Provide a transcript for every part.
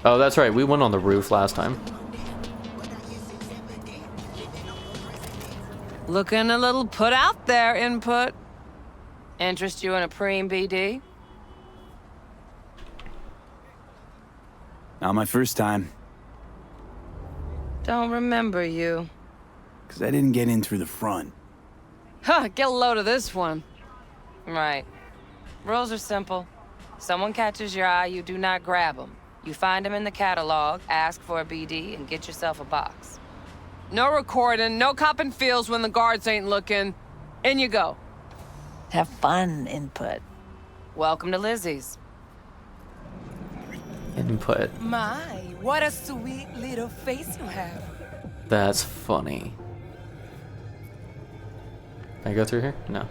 Oh, that's right. We went on the roof last time. Looking a little put out there, input. Interest you in a preem BD? Not my first time. Don't remember you. Because I didn't get in through the front. Huh, get a load of this one. Right. Rules are simple. Someone catches your eye, you do not grab them. You find them in the catalog, ask for a BD, and get yourself a box. No recording, no copping feels when the guards ain't looking. In you go. Have fun, input. Welcome to Lizzie's. Input. My, what a sweet little face you have. That's funny. Can I go through here? No.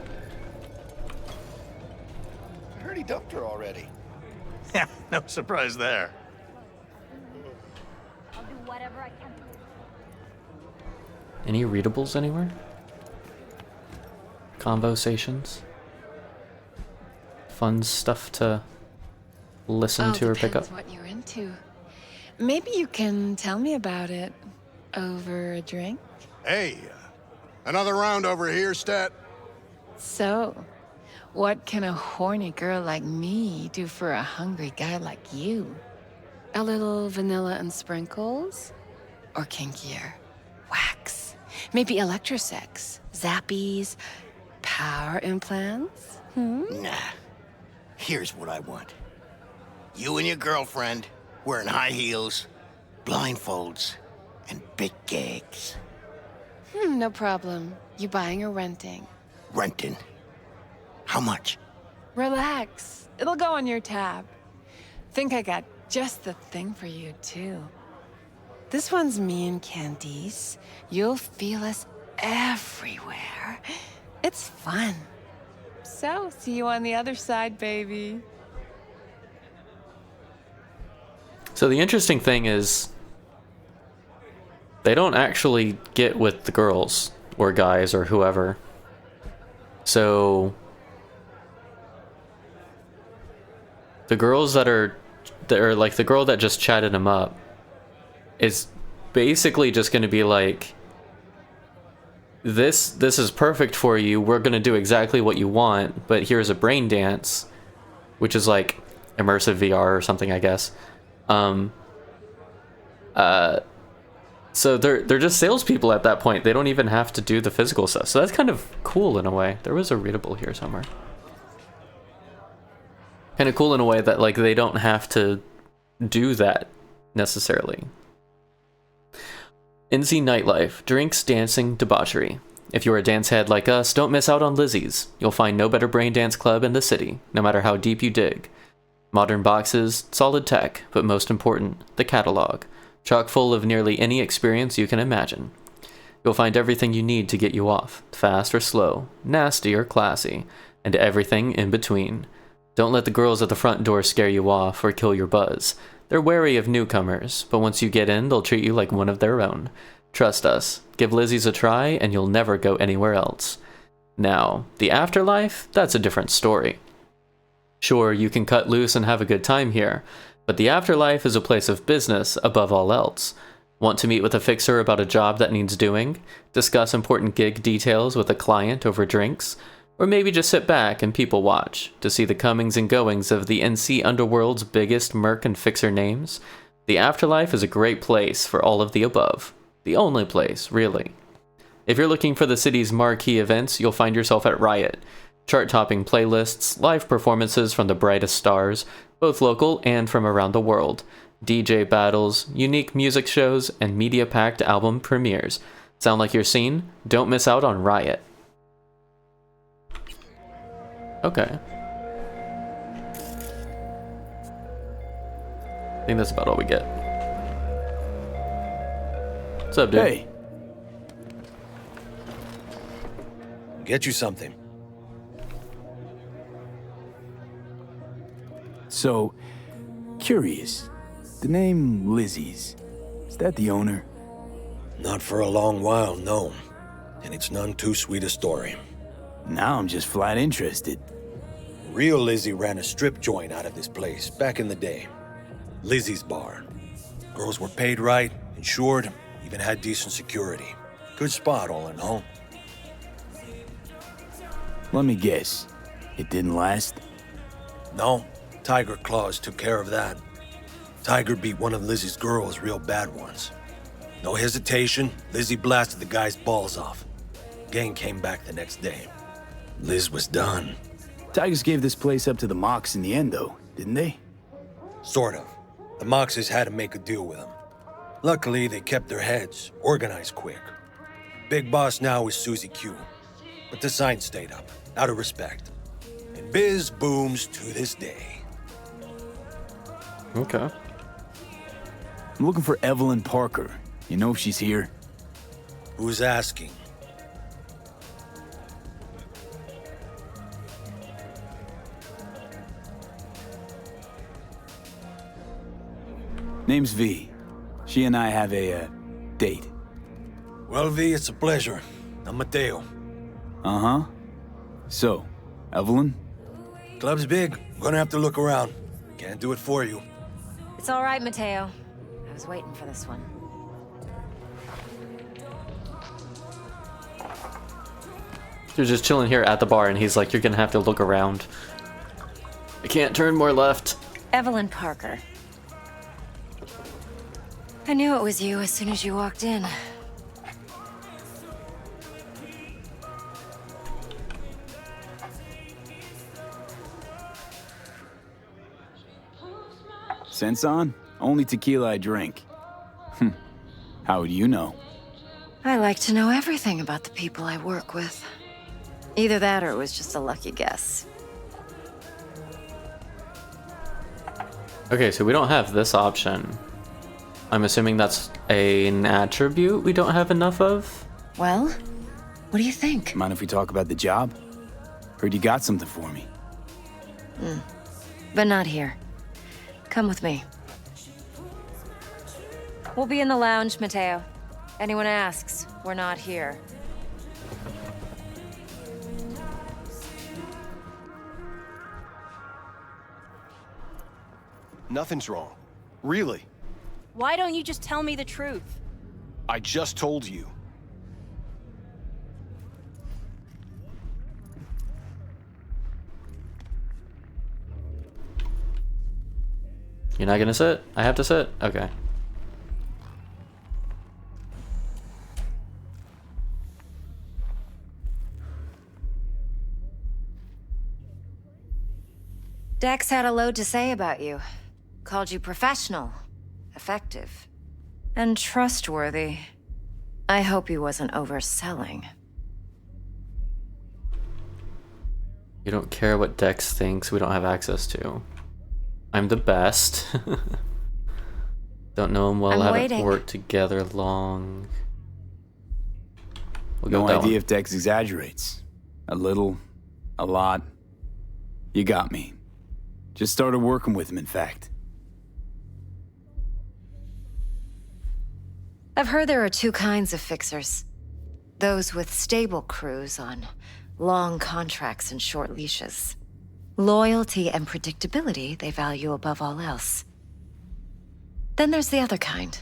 I heard he dumped her already. Yeah, no surprise there. I'll do whatever I can. Any readables anywhere? Conversations? Fun stuff to listen to or pick up? What you're into. Maybe you can tell me about it over a drink. Hey, another round over here, Stat. So, what can a horny girl like me do for a hungry guy like you? A little vanilla and sprinkles? Or kinkier? Wax? Maybe electrosex? Zappies? Power implants? Nah. Here's what I want. You and your girlfriend wearing high heels, blindfolds, and big gags. No problem. You buying or renting? Renting. How much? Relax. It'll go on your tab. Think I got just the thing for you, too. This one's me and Candice. You'll feel us everywhere. It's fun. So, see you on the other side, baby. So the interesting thing is, they don't actually get with the girls or guys or whoever. So the girls that are like the girl that just chatted him up is basically just going to be like, this is perfect for you. We're going to do exactly what you want, but here's a brain dance, which is like immersive VR or something, I guess. So they're just salespeople at that point. They don't even have to do the physical stuff. So that's kind of cool in a way. There was a readable here somewhere. Kind of cool in a way that like they don't have to do that necessarily. NZ nightlife, drinks, dancing, debauchery. If you're a dance head like us, don't miss out on Lizzie's. You'll find no better brain dance club in the city, no matter how deep you dig. Modern boxes, solid tech, but most important, the catalog. Chock full of nearly any experience you can imagine. You'll find everything you need to get you off, fast or slow, nasty or classy, and everything in between. Don't let the girls at the front door scare you off or kill your buzz. They're wary of newcomers, but once you get in, they'll treat you like one of their own. Trust us, give Lizzie's a try and you'll never go anywhere else. Now, the afterlife, that's a different story. Sure, you can cut loose and have a good time here, but the afterlife is a place of business above all else. Want to meet with a fixer about a job that needs doing? Discuss important gig details with a client over drinks? Or maybe just sit back and people watch to see the comings and goings of the NC Underworld's biggest merc and fixer names? The afterlife is a great place for all of the above. The only place, really. If you're looking for the city's marquee events, you'll find yourself at Riot. Chart-topping playlists, live performances from the brightest stars, both local and from around the world, DJ battles, unique music shows, and media-packed album premieres. Sound like your scene? Don't miss out on Riot. Okay. I think that's about all we get. What's up, dude? Hey. Get you something. So, curious. The name Lizzie's, is that the owner? Not for a long while, no. And it's none too sweet a story. Now I'm just flat interested. Real Lizzie ran a strip joint out of this place back in the day. Lizzie's Bar. Girls were paid right, insured, even had decent security. Good spot, all in all. Let me guess. It didn't last? No, Tiger Claws took care of that. Tiger beat one of Lizzie's girls real bad once. No hesitation, Lizzie blasted the guy's balls off. Gang came back the next day. Liz was done. Tigers gave this place up to the Mox in the end, though, didn't they? Sort of. The Moxes had to make a deal with them. Luckily, they kept their heads, organized quick. Big boss now is Susie Q. But the sign stayed up, out of respect. And biz booms to this day. Okay. I'm looking for Evelyn Parker. You know if she's here? Who's asking? Name's V. She and I have a, date. Well, V, it's a pleasure. I'm Mateo. Uh-huh. So, Evelyn? Club's big. Gonna have to look around. Can't do it for you. It's all right, Mateo. I was waiting for this one. They're just chilling here at the bar, and he's like, you're gonna have to look around. I can't turn more left. Evelyn Parker. I knew it was you as soon as you walked in. Sense on? Only tequila I drink. How would you know? I like to know everything about the people I work with. Either that or it was just a lucky guess. Okay, so we don't have this option. I'm assuming that's an attribute we don't have enough of? Well, what do you think? Mind if we talk about the job? Heard you got something for me. But not here. Come with me. We'll be in the lounge, Mateo. Anyone asks, we're not here. Nothing's wrong. Really. Why don't you just tell me the truth? I just told you. You're not gonna sit? I have to sit? Okay. Dex had a load to say about you. Called you professional, effective, and trustworthy. I hope he wasn't overselling. You don't care what Dex thinks we don't have access to. I'm the best. Don't know him well, I'm haven't waiting. worked together long. We'll go No with that idea one. if Dex exaggerates. A little, a lot. You got me. Just started working with him, in fact. I've heard there are two kinds of fixers. Those with stable crews on long contracts and short leashes. Loyalty and predictability they value above all else. Then there's the other kind.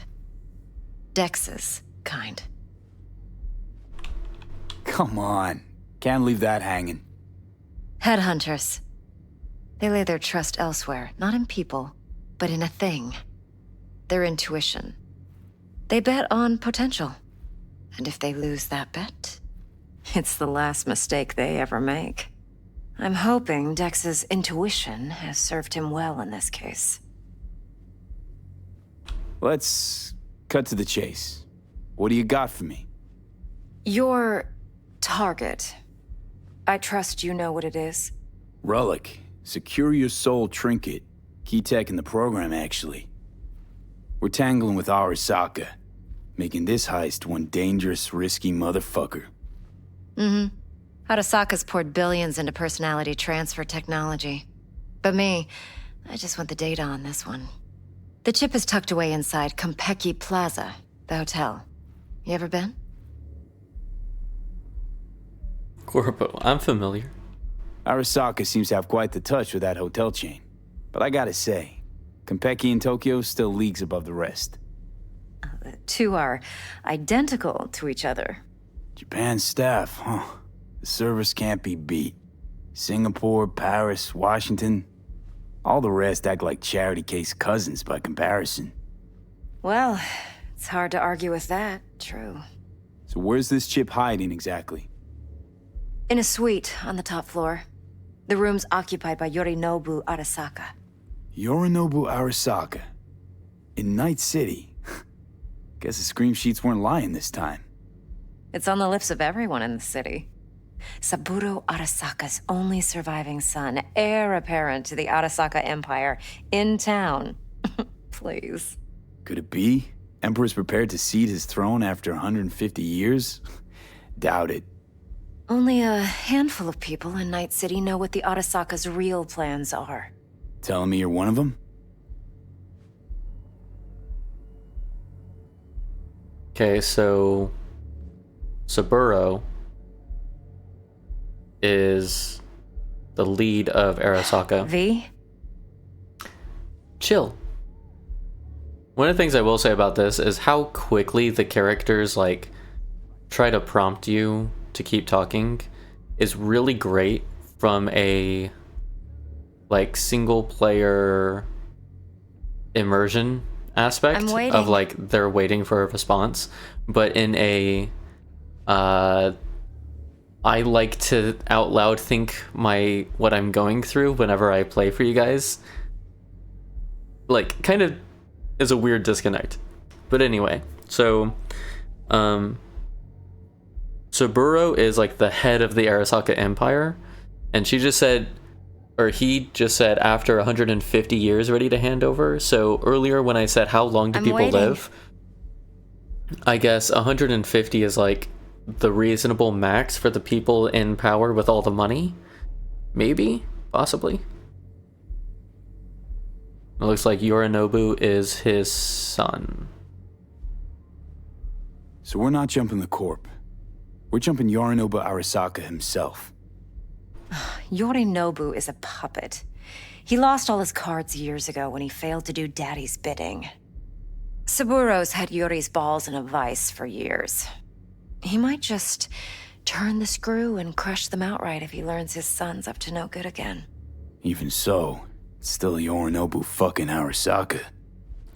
Dex's kind. Come on. Can't leave that hanging. Headhunters. They lay their trust elsewhere, not in people, but in a thing. Their intuition. They bet on potential. And if they lose that bet, it's the last mistake they ever make. I'm hoping Dex's intuition has served him well in this case. Let's cut to the chase. What do you got for me? Your target. I trust you know what it is. Relic. Secure your soul trinket. Key tech in the program, actually. We're tangling with Arasaka, making this heist one dangerous, risky motherfucker. Mm-hmm. Arasaka's poured billions into personality transfer technology. But me, I just want the data on this one. The chip is tucked away inside Konpeki Plaza, the hotel. You ever been? Corpo, I'm familiar. Arasaka seems to have quite the touch with that hotel chain. But I gotta say, Konpeki in Tokyo still leagues above the rest. the two are identical to each other. Japan's staff, huh? The service can't be beat. Singapore, Paris, Washington. All the rest act like charity case cousins by comparison. Well, it's hard to argue with that, true. So where's this chip hiding exactly? In a suite on the top floor. The room's occupied by Yorinobu Arasaka. Yorinobu Arasaka. In Night City. Guess the scream sheets weren't lying this time. It's on the lips of everyone in the city. Saburo Arasaka's only surviving son, heir apparent to the Arasaka Empire, in town. Please. Could it be? Emperor's prepared to cede his throne after 150 years? Doubt it. Only a handful of people in Night City know what the Arasaka's real plans are. Telling me you're one of them? Okay, so Saburo is the lead of Arasaka. V? Chill. One of the things I will say about this is how quickly the characters like try to prompt you to keep talking is really great from a like single player immersion aspect of like they're waiting for a response, but in a I like to out loud think what I'm going through whenever I play for you guys. Like kind of is a weird disconnect. But anyway, so Saburo is like the head of the Arasaka Empire, and she just said, or he just said, after 150 years ready to hand over. So earlier when I said how long do people live, I guess 150 is like the reasonable max for the people in power with all the money. Maybe, possibly. It looks like Yorinobu is his son. So we're not jumping the Corp. We're jumping Yorinobu Arasaka himself. Yorinobu is a puppet. He lost all his cards years ago when he failed to do Daddy's bidding. Saburo's had Yuri's balls in a vice for years. He might just turn the screw and crush them outright if he learns his son's up to no good again. Even so, it's still Yorinobu fucking Arasaka.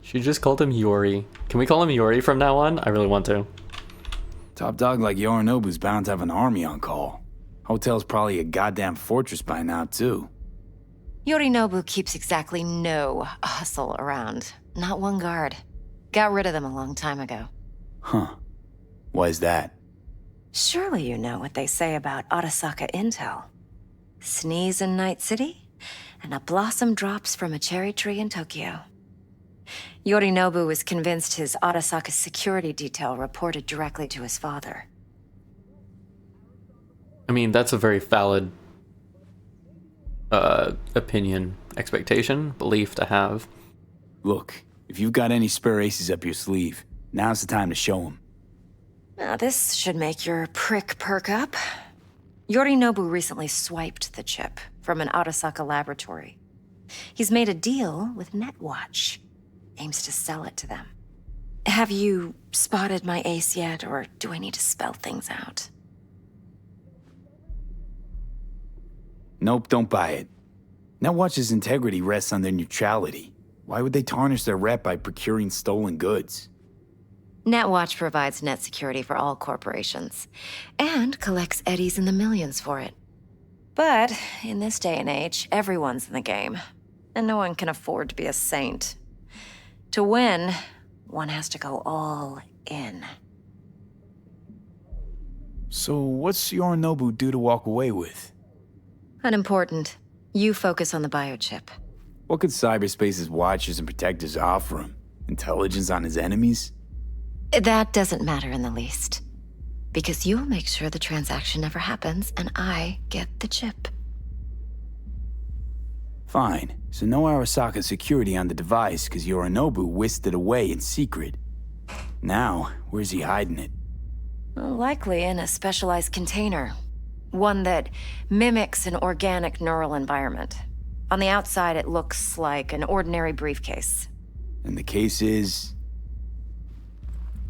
She just called him Yuri. Can we call him Yuri from now on? I really want to. Top dog like Yorinobu's bound to have an army on call. Hotel's probably a goddamn fortress by now, too. Yorinobu keeps exactly no hustle around. Not one guard. Got rid of them a long time ago. Huh. Why is that? Surely you know what they say about Arasaka intel. Sneeze in Night City, and a blossom drops from a cherry tree in Tokyo. Yorinobu was convinced his Arasaka security detail reported directly to his father. I mean, that's a very valid opinion, expectation, belief to have. Look, if you've got any spare aces up your sleeve, now's the time to show them. Now, this should make your prick perk up. Yorinobu recently swiped the chip from an Arasaka laboratory. He's made a deal with Netwatch. Aims to sell it to them. Have you spotted my ace yet, or do I need to spell things out? Nope, don't buy it. Netwatch's integrity rests on their neutrality. Why would they tarnish their rep by procuring stolen goods? Netwatch provides net security for all corporations, and collects eddies in the millions for it. But in this day and age, everyone's in the game, and no one can afford to be a saint. To win, one has to go all in. So what's Yorinobu due to walk away with? Unimportant. You focus on the biochip. What could cyberspace's watchers and protectors offer him? Intelligence on his enemies? That doesn't matter in the least. Because you'll make sure the transaction never happens, and I get the chip. Fine. So no Arasaka security on the device, because Yorinobu whisked it away in secret. Now, where's he hiding it? Likely in a specialized container. One that mimics an organic neural environment. On the outside, it looks like an ordinary briefcase. And the case is...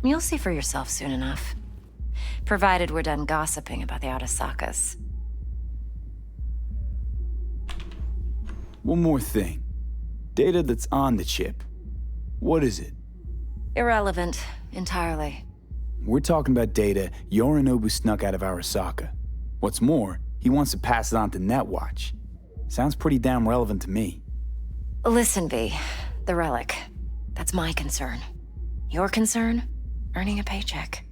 You'll see for yourself soon enough. Provided we're done gossiping about the Arasakas. One more thing. Data that's on the chip. What is it? Irrelevant, entirely. We're talking about data Yorinobu snuck out of Arasaka. What's more, he wants to pass it on to Netwatch. Sounds pretty damn relevant to me. Listen, V. The relic. That's my concern. Your concern? Earning a paycheck.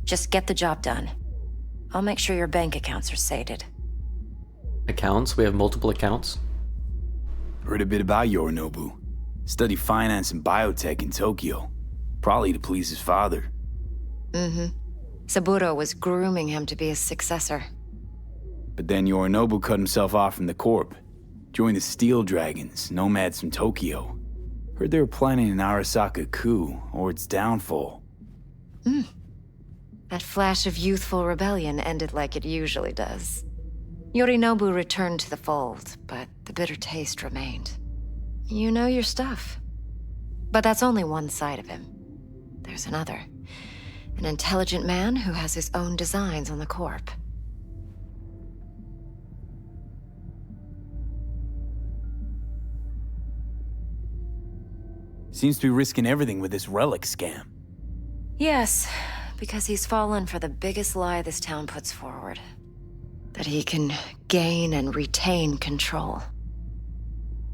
Just get the job done. I'll make sure your bank accounts are sated. Accounts? We have multiple accounts? Heard a bit about Yorinobu. Studied finance and biotech in Tokyo. Probably to please his father. Mm-hmm. Saburo was grooming him to be his successor. But then Yorinobu cut himself off from the Corp. Joined the Steel Dragons, nomads from Tokyo. Heard they were planning an Arasaka coup, or its downfall. That flash of youthful rebellion ended like it usually does. Yorinobu returned to the fold, but the bitter taste remained. You know your stuff. But that's only one side of him. There's another. An intelligent man who has his own designs on the Corp. Seems to be risking everything with this relic scam. Yes, because he's fallen for the biggest lie this town puts forward. That he can gain and retain control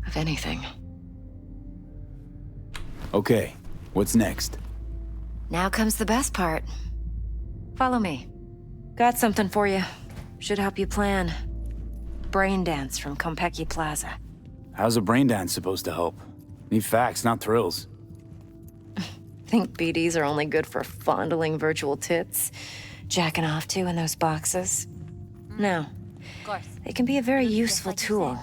of anything. Okay, what's next? Now comes the best part. Follow me. Got something for you. Should help you plan. Brain dance from Konpeki Plaza. How's a brain dance supposed to help? Need facts, not thrills. Think BDs are only good for fondling virtual tits? Jacking off to in those boxes? No. They can be a very useful tool.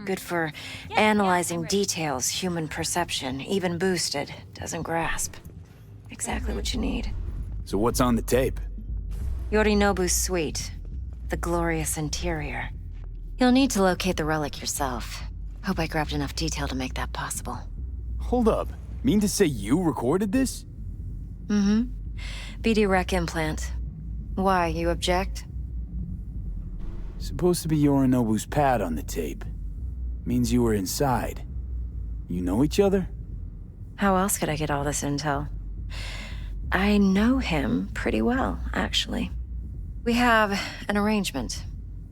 Good for analyzing details human perception, even boosted, doesn't grasp. Exactly what you need. So what's on the tape? Yorinobu's suite. The glorious interior. You'll need to locate the relic yourself. Hope I grabbed enough detail to make that possible. Hold up. Mean to say you recorded this? Mm-hmm. BD rec implant. Why, you object? Supposed to be Yorinobu's pad on the tape. Means you were inside. You know each other? How else could I get all this intel? I know him pretty well, actually. We have an arrangement.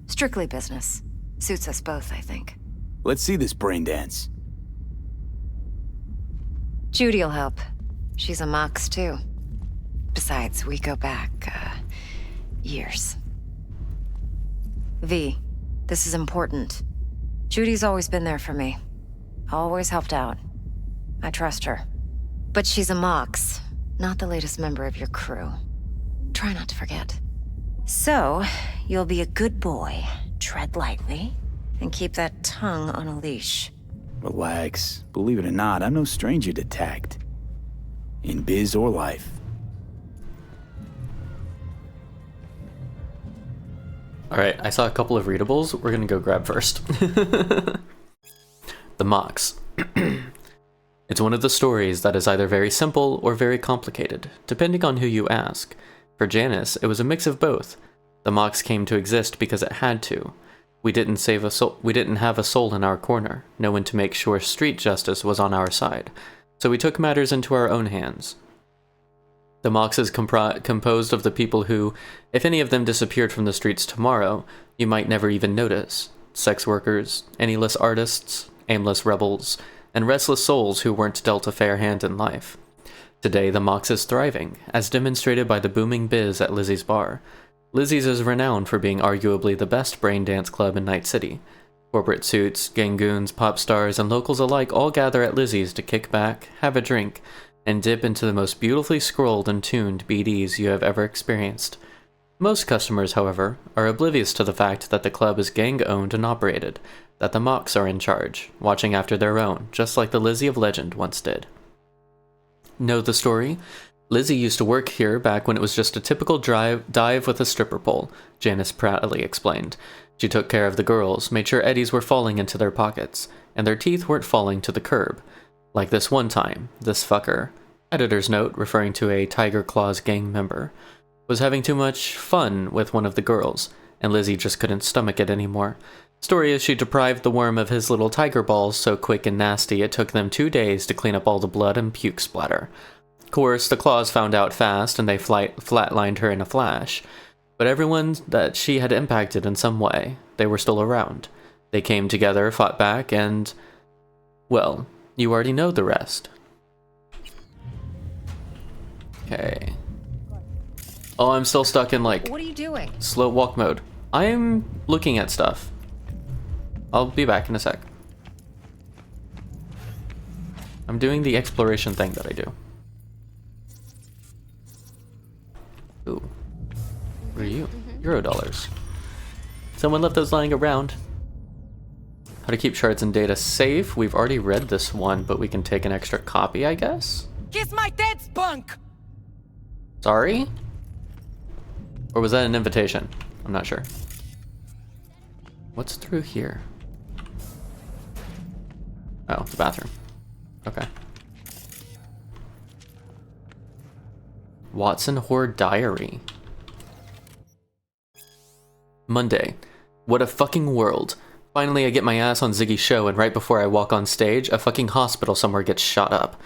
Strictly business. Suits us both, I think. Let's see this brain dance. Judy'll help. She's a Mox, too. Besides, we go back, years. V, this is important. Judy's always been there for me. Always helped out. I trust her. But she's a Mox, not the latest member of your crew. Try not to forget. So, you'll be a good boy, tread lightly, and keep that tongue on a leash. Relax. Believe it or not, I'm no stranger to tact. In biz or life. Alright, I saw a couple of readables. We're gonna go grab first. The Mox. It's one of the stories that is either very simple or very complicated, depending on who you ask. For Janice, it was a mix of both. The Mox came to exist because it had to. We didn't have a soul in our corner, no one to make sure street justice was on our side, so we took matters into our own hands. The Mox is composed of the people who, if any of them disappeared from the streets tomorrow, you might never even notice. Sex workers, annyless artists, aimless rebels, and restless souls who weren't dealt a fair hand in life. Today, the Mox is thriving, as demonstrated by the booming biz at Lizzie's bar. Lizzie's is renowned for being arguably the best brain dance club in Night City. Corporate suits, gangoons, pop stars, and locals alike all gather at Lizzie's to kick back, have a drink, and dip into the most beautifully scrolled and tuned BDs you have ever experienced. Most customers, however, are oblivious to the fact that the club is gang-owned and operated, that the Mox are in charge, watching after their own, just like the Lizzie of legend once did. Know the story? Lizzie used to work here back when it was just a typical dive with a stripper pole, Janice proudly explained. She took care of the girls, made sure eddies were falling into their pockets, and their teeth weren't falling to the curb. Like this one time, this fucker. Editor's note, referring to a Tiger Claws gang member, was having too much fun with one of the girls, and Lizzie just couldn't stomach it anymore. Story is she deprived the worm of his little tiger balls so quick and nasty it took them 2 days to clean up all the blood and puke splatter. Of course, the Claws found out fast and they flatlined her in a flash. But everyone that she had impacted in some way, they were still around. They came together, fought back, and... well, you already know the rest. Okay. Oh, I'm still stuck in, like... What are you doing? slow walk mode. I'm looking at stuff. I'll be back in a sec. I'm doing the exploration thing that I do. Ooh. What are you? Eurodollars. Someone left those lying around. How to keep shards and data safe. We've already read this one, but we can take an extra copy, I guess? Kiss my dead spunk! Sorry? Or was that an invitation? I'm not sure. What's through here? Oh, the bathroom. Okay. Watson Hoare Diary. Monday. What a fucking world. Finally, I get my ass on Ziggy's show, and right before I walk on stage, a fucking hospital somewhere gets shot up.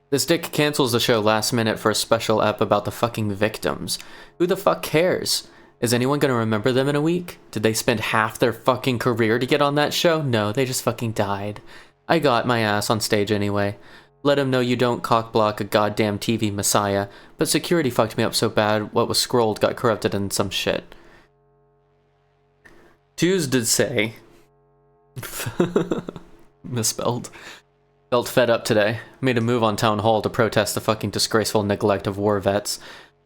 This dick cancels the show last minute for a special ep about the fucking victims. Who the fuck cares? Is anyone gonna remember them in a week? Did they spend half their fucking career to get on that show? No, they just fucking died. I got my ass on stage anyway. Let him know you don't cockblock a goddamn TV messiah, but security fucked me up so bad what was scrolled got corrupted in some shit. Tuesday say... misspelled. Felt fed up today. Made a move on town hall to protest the fucking disgraceful neglect of war vets.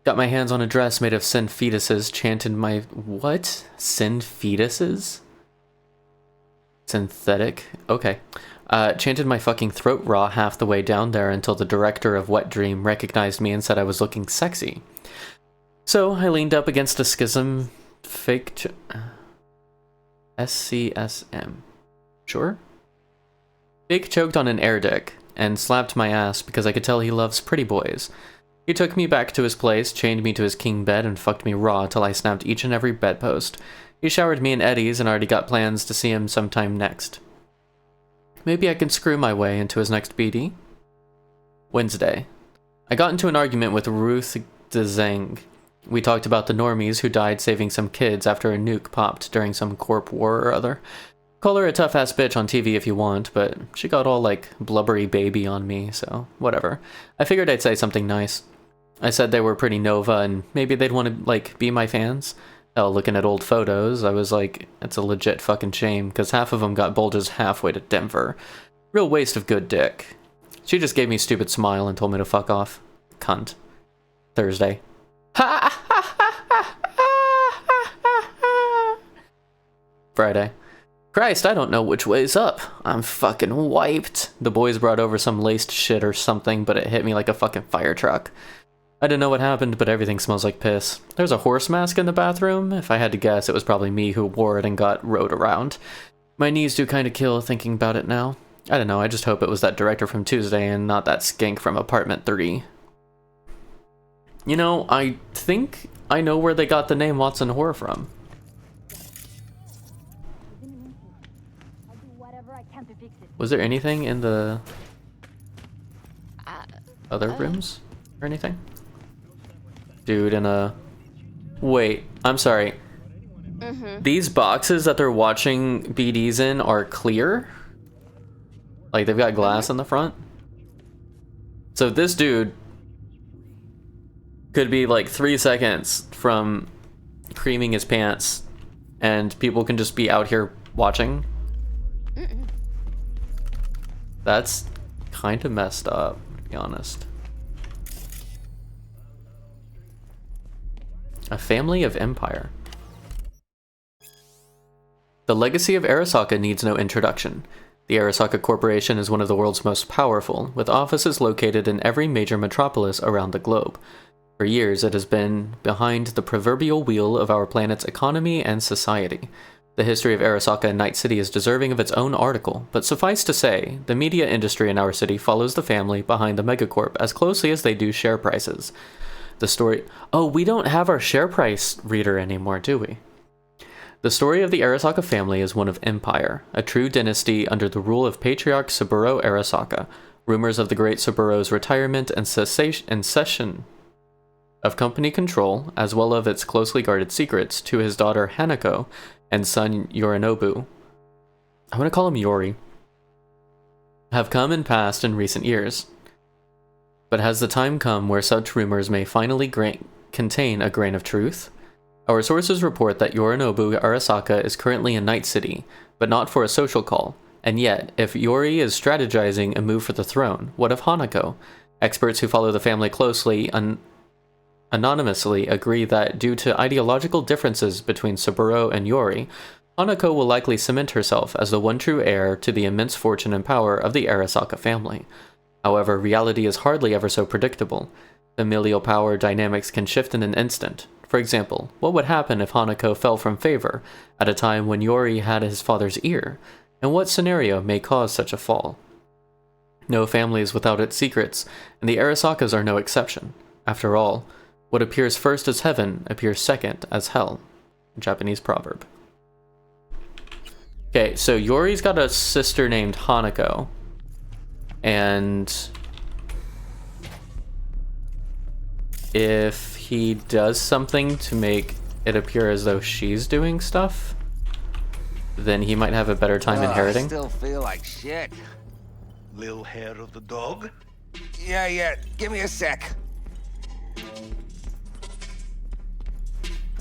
Got my hands on a dress made of sin fetuses, chanted my... what? Sin fetuses? Synthetic? Okay. Chanted my fucking throat raw half the way down there until the director of Wet Dream recognized me and said I was looking sexy. So I leaned up against a schism fake... SCSM. Sure? Fake choked on an air dick and slapped my ass because I could tell he loves pretty boys. He took me back to his place, chained me to his king bed, and fucked me raw till I snapped each and every bedpost. He showered me in eddies and already got plans to see him sometime next. Maybe I can screw my way into his next BD? Wednesday. I got into an argument with Ruth DeZeng. We talked about the normies who died saving some kids after a nuke popped during some corp war or other. Call her a tough-ass bitch on TV if you want, but she got all, like, blubbery baby on me, so whatever. I figured I'd say something nice. I said they were pretty Nova, and maybe they'd want to, like, be my fans. Hell, looking at old photos, I was like, it's a legit fucking shame, because half of them got bulges halfway to Denver. Real waste of good dick. She just gave me a stupid smile and told me to fuck off. Cunt. Thursday. Friday. Christ, I don't know which way's up. I'm fucking wiped. The boys brought over some laced shit or something, but it hit me like a fucking fire truck. I didn't know what happened, but everything smells like piss. There's a horse mask in the bathroom. If I had to guess, it was probably me who wore it and got rode around. My knees do kind of kill thinking about it now. I don't know, I just hope it was that director from Tuesday and not that skink from Apartment 3. You know, I think I know where they got the name Watson Hoare from. Was there anything in the other rooms or anything? Dude, in a... Wait, I'm sorry. These boxes that they're watching BDs in are clear? Like, they've got glass in the front? So this dude could be like 3 seconds from creaming his pants and people can just be out here watching? That's kind of messed up, to be honest. A family of empire. The legacy of Arasaka needs no introduction. The Arasaka Corporation is one of the world's most powerful, with offices located in every major metropolis around the globe. For years, it has been behind the proverbial wheel of our planet's economy and society. The history of Arasaka and Night City is deserving of its own article, but suffice to say, the media industry in our city follows the family behind the megacorp as closely as they do share prices. The story... Oh, we don't have our share price reader anymore, do we? The story of the Arasaka family is one of empire, a true dynasty under the rule of Patriarch Saburo Arasaka. Rumors of the great Saburo's retirement and cession of company control, as well as its closely guarded secrets, to his daughter Hanako and son Yorinobu, I want to call him Yori, have come and passed in recent years. But has the time come where such rumors may finally contain a grain of truth? Our sources report that Yorinobu Arasaka is currently in Night City, but not for a social call. And yet, if Yori is strategizing a move for the throne, what of Hanako? Experts who follow the family closely anonymously agree that due to ideological differences between Saburo and Yori, Hanako will likely cement herself as the one true heir to the immense fortune and power of the Arasaka family. However, reality is hardly ever so predictable. Familial power dynamics can shift in an instant. For example, what would happen if Hanako fell from favor at a time when Yori had his father's ear? And what scenario may cause such a fall? No family is without its secrets, and the Arasakas are no exception. After all, what appears first as heaven appears second as hell. Japanese proverb. Okay, so Yori's got a sister named Hanako. And if he does something to make it appear as though she's doing stuff, then he might have a better time inheriting. I still feel like shit. Lil hair of the dog? Yeah. Give me a sec.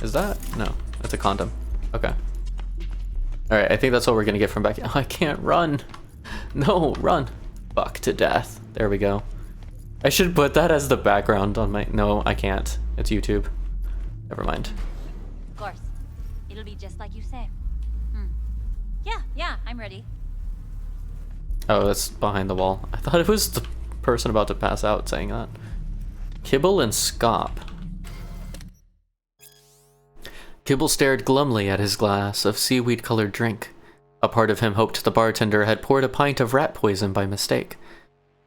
Is that? No, that's a condom. Okay. Alright, I think that's all we're gonna get from back. I can't run. No, run. Fuck to death. There we go. I should put that as the background on my... No, I can't. It's YouTube. Never mind. Of course. It'll be just like you say. Yeah, I'm ready. Oh, that's behind the wall. I thought it was the person about to pass out saying that. Kibble and Scop. Kibble stared glumly at his glass of seaweed-colored drink. A part of him hoped the bartender had poured a pint of rat poison by mistake.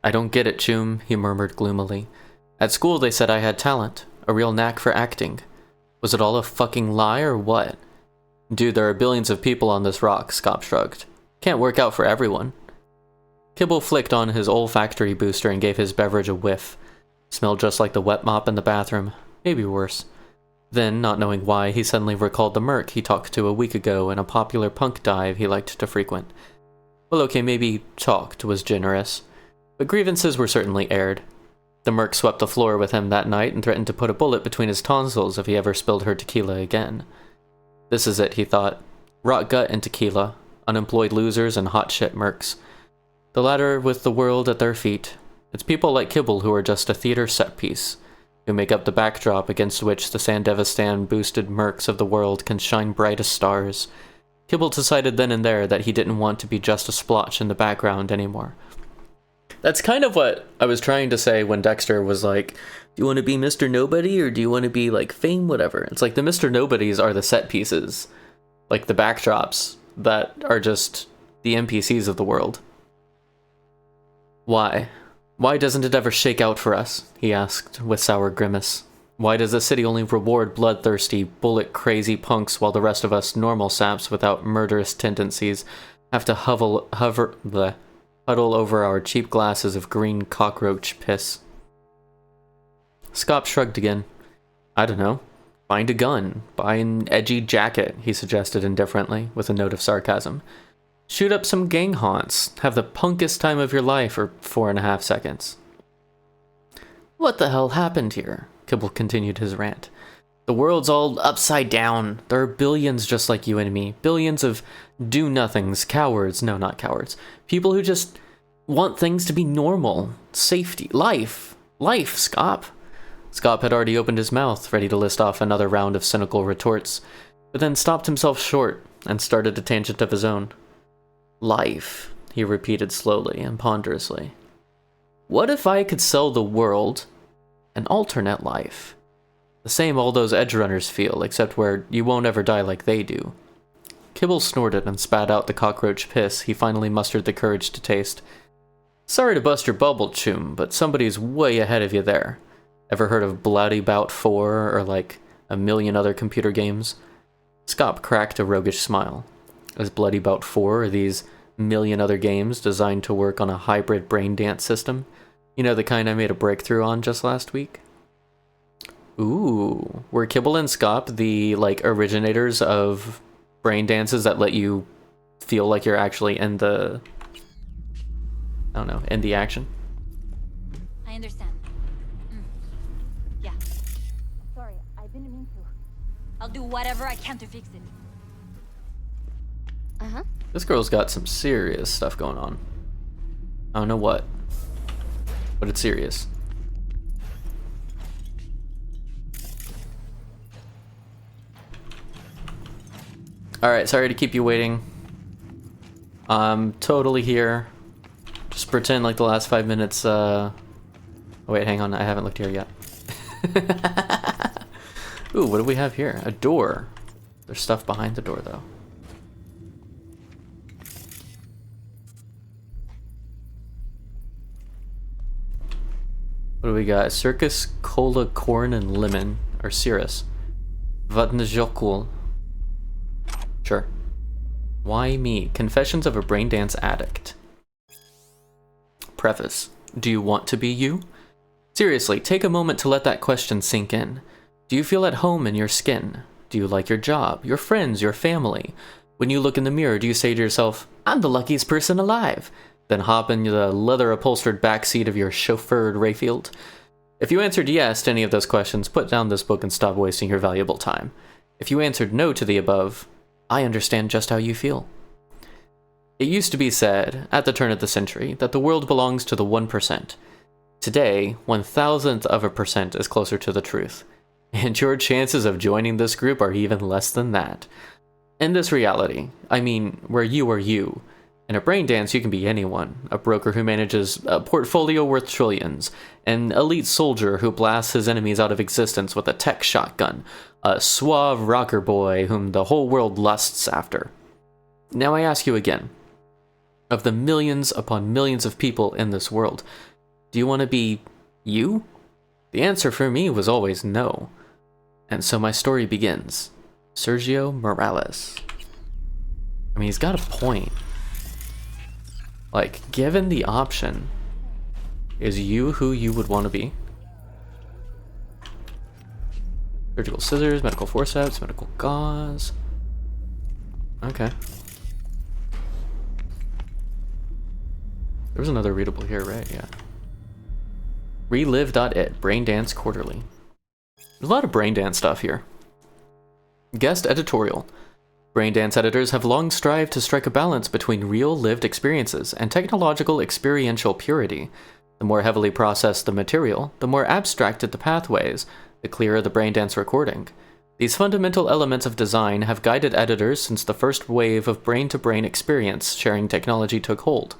I don't get it, Choom, he murmured gloomily. At school they said I had talent, a real knack for acting. Was it all a fucking lie or what? Dude, there are billions of people on this rock, Scop shrugged. Can't work out for everyone. Kibble flicked on his olfactory booster and gave his beverage a whiff. Smelled just like the wet mop in the bathroom, maybe worse. Then, not knowing why, he suddenly recalled the merc he talked to a week ago in a popular punk dive he liked to frequent. Well, okay, maybe talked was generous, but grievances were certainly aired. The merc swept the floor with him that night and threatened to put a bullet between his tonsils if he ever spilled her tequila again. This is it, he thought. Rot gut and tequila, unemployed losers and hot shit mercs. The latter with the world at their feet. It's people like Kibble who are just a theater set piece, who make up the backdrop against which the Sandevistan boosted mercs of the world can shine bright as stars. Kibble decided then and there that he didn't want to be just a splotch in the background anymore. That's kind of what I was trying to say when Dexter was like, do you want to be Mr. Nobody or do you want to be like fame, whatever? It's like the Mr. Nobodies are the set pieces, like the backdrops that are just the NPCs of the world. Why? Why doesn't it ever shake out for us? He asked with sour grimace. Why does the city only reward bloodthirsty, bullet-crazy punks while the rest of us normal saps without murderous tendencies have to huddle over our cheap glasses of green cockroach piss? Scop shrugged again. I don't know. Find a gun. Buy an edgy jacket, he suggested indifferently, with a note of sarcasm. Shoot up some gang haunts. Have the punkest time of your life for 4.5 seconds. What the hell happened here? Kibble continued his rant. The world's all upside down. There are billions just like you and me. Billions of do-nothings, cowards. No, not cowards. People who just want things to be normal. Safety. Life. Life, Scop. Scop had already opened his mouth, ready to list off another round of cynical retorts, but then stopped himself short and started a tangent of his own. Life, he repeated slowly and ponderously. What if I could sell the world an alternate life? The same all those edge runners feel, except where you won't ever die like they do. Kibble snorted and spat out the cockroach piss he finally mustered the courage to taste. Sorry to bust your bubble, Choom, but somebody's way ahead of you there. Ever heard of Bloody Bout 4 or like a million other computer games? Scop cracked a roguish smile. Is Bloody Bout 4 or these million other games designed to work on a hybrid brain dance system? You know, the kind I made a breakthrough on just last week? Ooh, were Kibble and Scop the, like, originators of brain dances that let you feel like you're actually in the, I don't know, in the action? I understand. Yeah. Sorry, I didn't mean to. I'll do whatever I can to fix it. Uh-huh. This girl's got some serious stuff going on. I don't know what, but it's serious. Alright, sorry to keep you waiting. I'm totally here. Just pretend like the last 5 minutes, oh wait, hang on, I haven't looked here yet. Ooh, what do we have here? A door. There's stuff behind the door, though. What do we got? Circus, cola, corn, and lemon. Or cirrus. Vatnjokul. Sure. Why me? Confessions of a Braindance Addict. Preface. Do you want to be you? Seriously, take a moment to let that question sink in. Do you feel at home in your skin? Do you like your job, your friends, your family? When you look in the mirror, do you say to yourself, I'm the luckiest person alive? Then hop in the leather-upholstered backseat of your chauffeured Rayfield? If you answered yes to any of those questions, put down this book and stop wasting your valuable time. If you answered no to the above, I understand just how you feel. It used to be said, at the turn of the century, that the world belongs to the 1%. Today, 1,000% is closer to the truth, and your chances of joining this group are even less than that. In this reality, I mean, where you are you. In a brain dance, you can be anyone. A broker who manages a portfolio worth trillions. An elite soldier who blasts his enemies out of existence with a tech shotgun. A suave rocker boy whom the whole world lusts after. Now I ask you again. Of the millions upon millions of people in this world, do you want to be you? The answer for me was always no. And so my story begins. Sergio Morales. I mean, he's got a point. Like, given the option, is you who you would want to be? Surgical scissors, medical forceps, medical gauze. Okay. There was another readable here, right? Yeah. Relive.it, Braindance Quarterly. There's a lot of Braindance stuff here. Guest editorial. Braindance editors have long strived to strike a balance between real lived experiences and technological experiential purity. The more heavily processed the material, the more abstracted the pathways, the clearer the Braindance recording. These fundamental elements of design have guided editors since the first wave of brain-to-brain experience sharing technology took hold.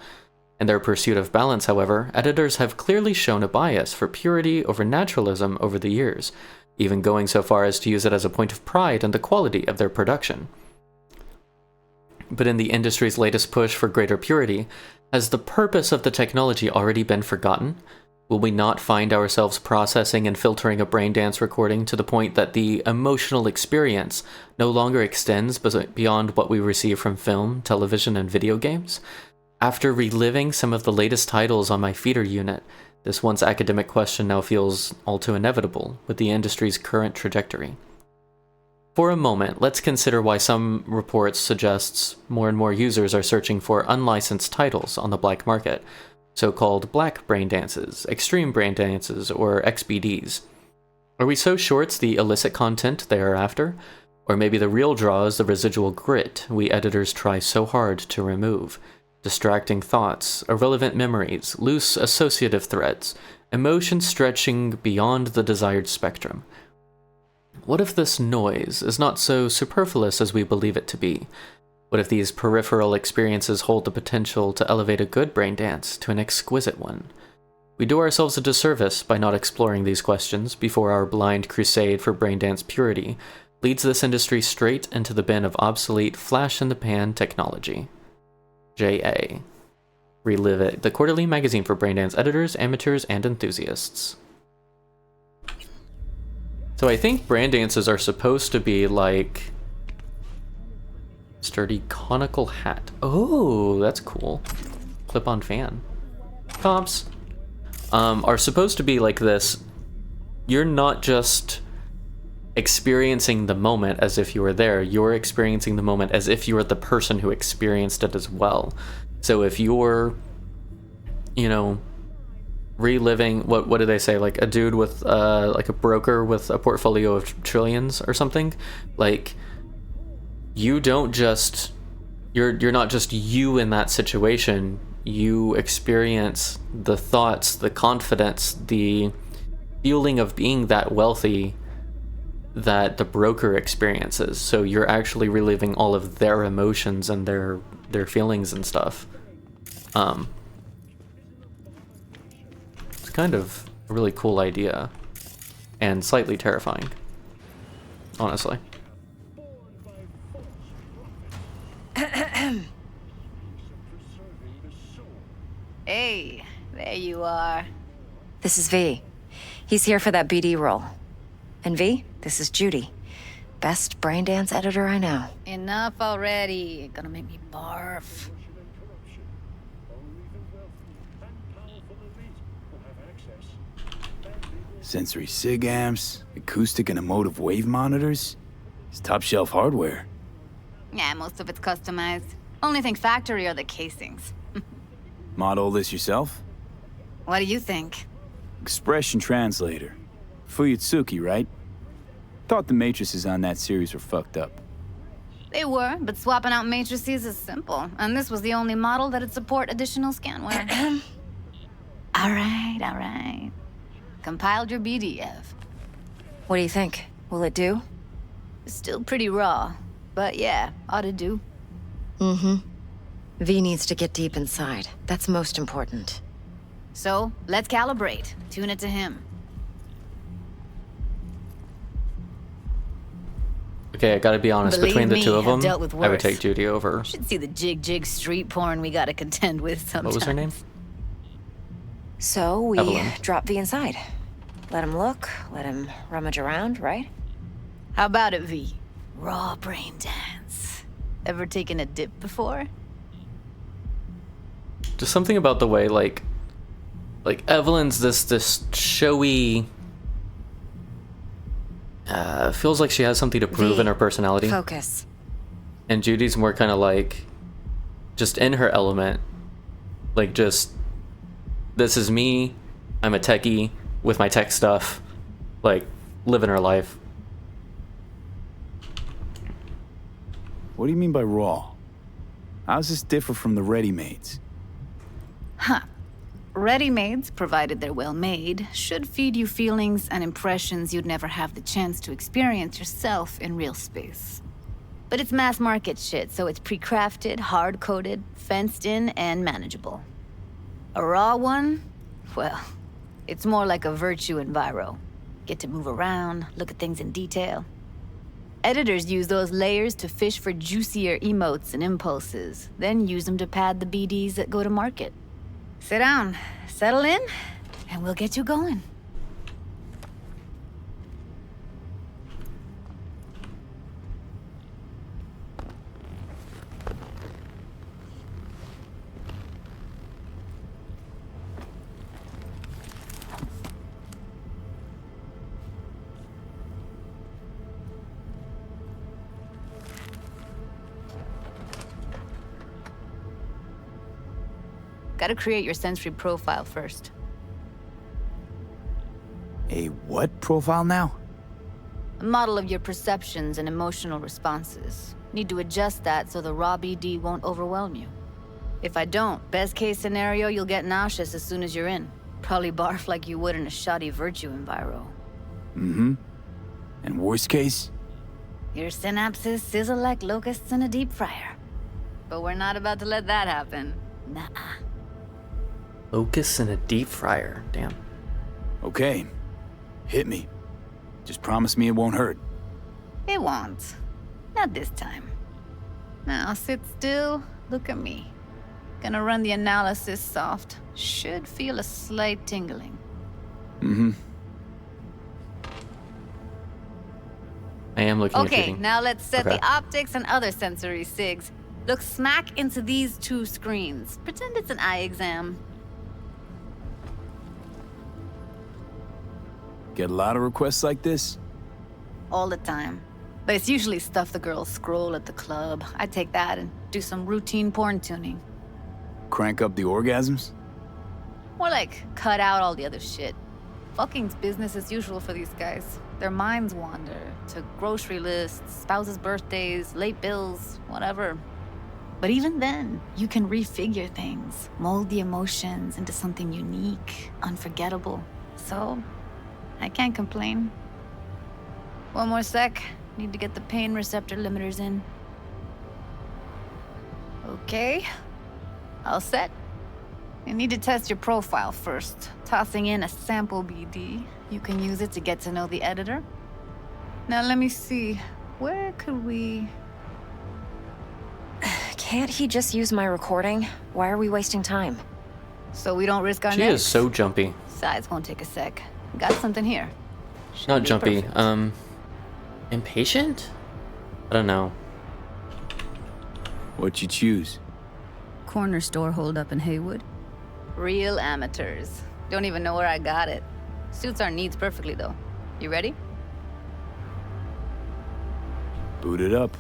In their pursuit of balance, however, editors have clearly shown a bias for purity over naturalism over the years, even going so far as to use it as a point of pride in the quality of their production. But in the industry's latest push for greater purity, has the purpose of the technology already been forgotten? Will we not find ourselves processing and filtering a Braindance recording to the point that the emotional experience no longer extends beyond what we receive from film, television, and video games? After reliving some of the latest titles on my feeder unit, this once academic question now feels all too inevitable with the industry's current trajectory. For a moment, let's consider why some reports suggests more and more users are searching for unlicensed titles on the black market, so-called black brain dances, extreme brain dances, or XBDs. Are we so sure it's the illicit content they are after? Or maybe the real draw is the residual grit we editors try so hard to remove? Distracting thoughts, irrelevant memories, loose associative threads, emotion stretching beyond the desired spectrum. What if this noise is not so superfluous as we believe it to be? What if these peripheral experiences hold the potential to elevate a good brain dance to an exquisite one? We do ourselves a disservice by not exploring these questions before our blind crusade for brain dance purity, leads this industry straight into the bin of obsolete flash-in-the-pan technology. J.A. Relive It, the quarterly magazine for braindance editors, amateurs, and enthusiasts. So I think braindances are supposed to be like sturdy conical hat. Oh, that's cool. Clip-on fan. Tops. Are supposed to be like this. You're not just experiencing the moment as if you were there. You're experiencing the moment as if you were the person who experienced it as well. So if you're, you know, reliving, what do they say? Like a dude with, like a broker with a portfolio of trillions or something. Like, you don't just, you're not just you in that situation. You experience the thoughts, the confidence, the feeling of being that wealthy that the broker experiences. So you're actually reliving all of their emotions and their feelings and stuff. It's kind of a really cool idea and slightly terrifying, honestly. Hey, there you are. This is V. He's here for that BD role. And V, this is Judy. Best braindance editor I know. Enough already. Gonna make me barf. Sensory SIG amps, acoustic and emotive wave monitors. It's top shelf hardware. Yeah, most of it's customized. Only thing factory are the casings. Model this yourself? What do you think? Expression translator. Fuyutsuki, right? Thought the matrices on that series were fucked up. They were, but swapping out matrices is simple. And this was the only model that'd support additional scanware. All right. Compiled your BDF. What do you think? Will it do? Still pretty raw, but yeah, ought to do. Mm-hmm. V needs to get deep inside. That's most important. So, let's calibrate. Tune it to him. Okay, I gotta be honest, Believe between the me, two of I've them, dealt with I would worse. take Judy over. Should see the jig street porn we gotta contend with sometimes. What was her name? So we Evelyn. drop V inside. Let him look, let him rummage around, right? How about it, V? Raw brain dance. Ever taken a dip before? Just something about the way, like Evelyn's this showy, feels like she has something to prove V, in her personality. Focus. And Judy's more kind of like, just in her element. Like, just, this is me, I'm a techie with my tech stuff, like, living her life. What do you mean by raw? How's this differ from the ready-mades? Huh. Ready-mades, provided they're well-made, should feed you feelings and impressions you'd never have the chance to experience yourself in real space. But it's mass-market shit, so it's pre-crafted, hard-coded, fenced-in, and manageable. A raw one? Well, it's more like a virtue enviro. Get to move around, look at things in detail. Editors use those layers to fish for juicier emotes and impulses, then use them to pad the BDs that go to market. Sit down, settle in, and we'll get you going. Gotta create your sensory profile first. A what profile now? A model of your perceptions and emotional responses. Need to adjust that so the raw BD won't overwhelm you. If I don't, best case scenario, you'll get nauseous as soon as you're in. Probably barf like you would in a shoddy virtue enviro. Mm-hmm. And worst case? Your synapses sizzle like locusts in a deep fryer. But we're not about to let that happen. Nuh-uh. Locusts in a deep fryer, damn. Okay. Hit me. Just promise me it won't hurt. It won't. Not this time. Now sit still, look at me. Gonna run the analysis soft. Should feel a slight tingling. Mm-hmm. I am looking at Okay, reading. now let's set Okay. the optics and other sensory sigs. Look smack into these two screens. Pretend it's an eye exam. Get a lot of requests like this? All the time. But it's usually stuff the girls scroll at the club. I take that and do some routine porn tuning. Crank up the orgasms? More like, cut out all the other shit. Fucking's business as usual for these guys. Their minds wander to grocery lists, spouses' birthdays, late bills, whatever. But even then, you can refigure things, mold the emotions into something unique, unforgettable. So, I can't complain. One more sec. Need to get the pain receptor limiters in. Okay. All set. You need to test your profile first. Tossing in a sample BD. You can use it to get to know the editor. Now let me see. Where could we... Can't he just use my recording? Why are we wasting time? So we don't risk our She necks. is so jumpy. Size won't take a sec. Got something here. Should Not be jumpy. perfect. Impatient? I don't know. What'd you choose? Corner store holdup in Haywood. Real amateurs. Don't even know where I got it. Suits our needs perfectly, though. You ready? Boot it up.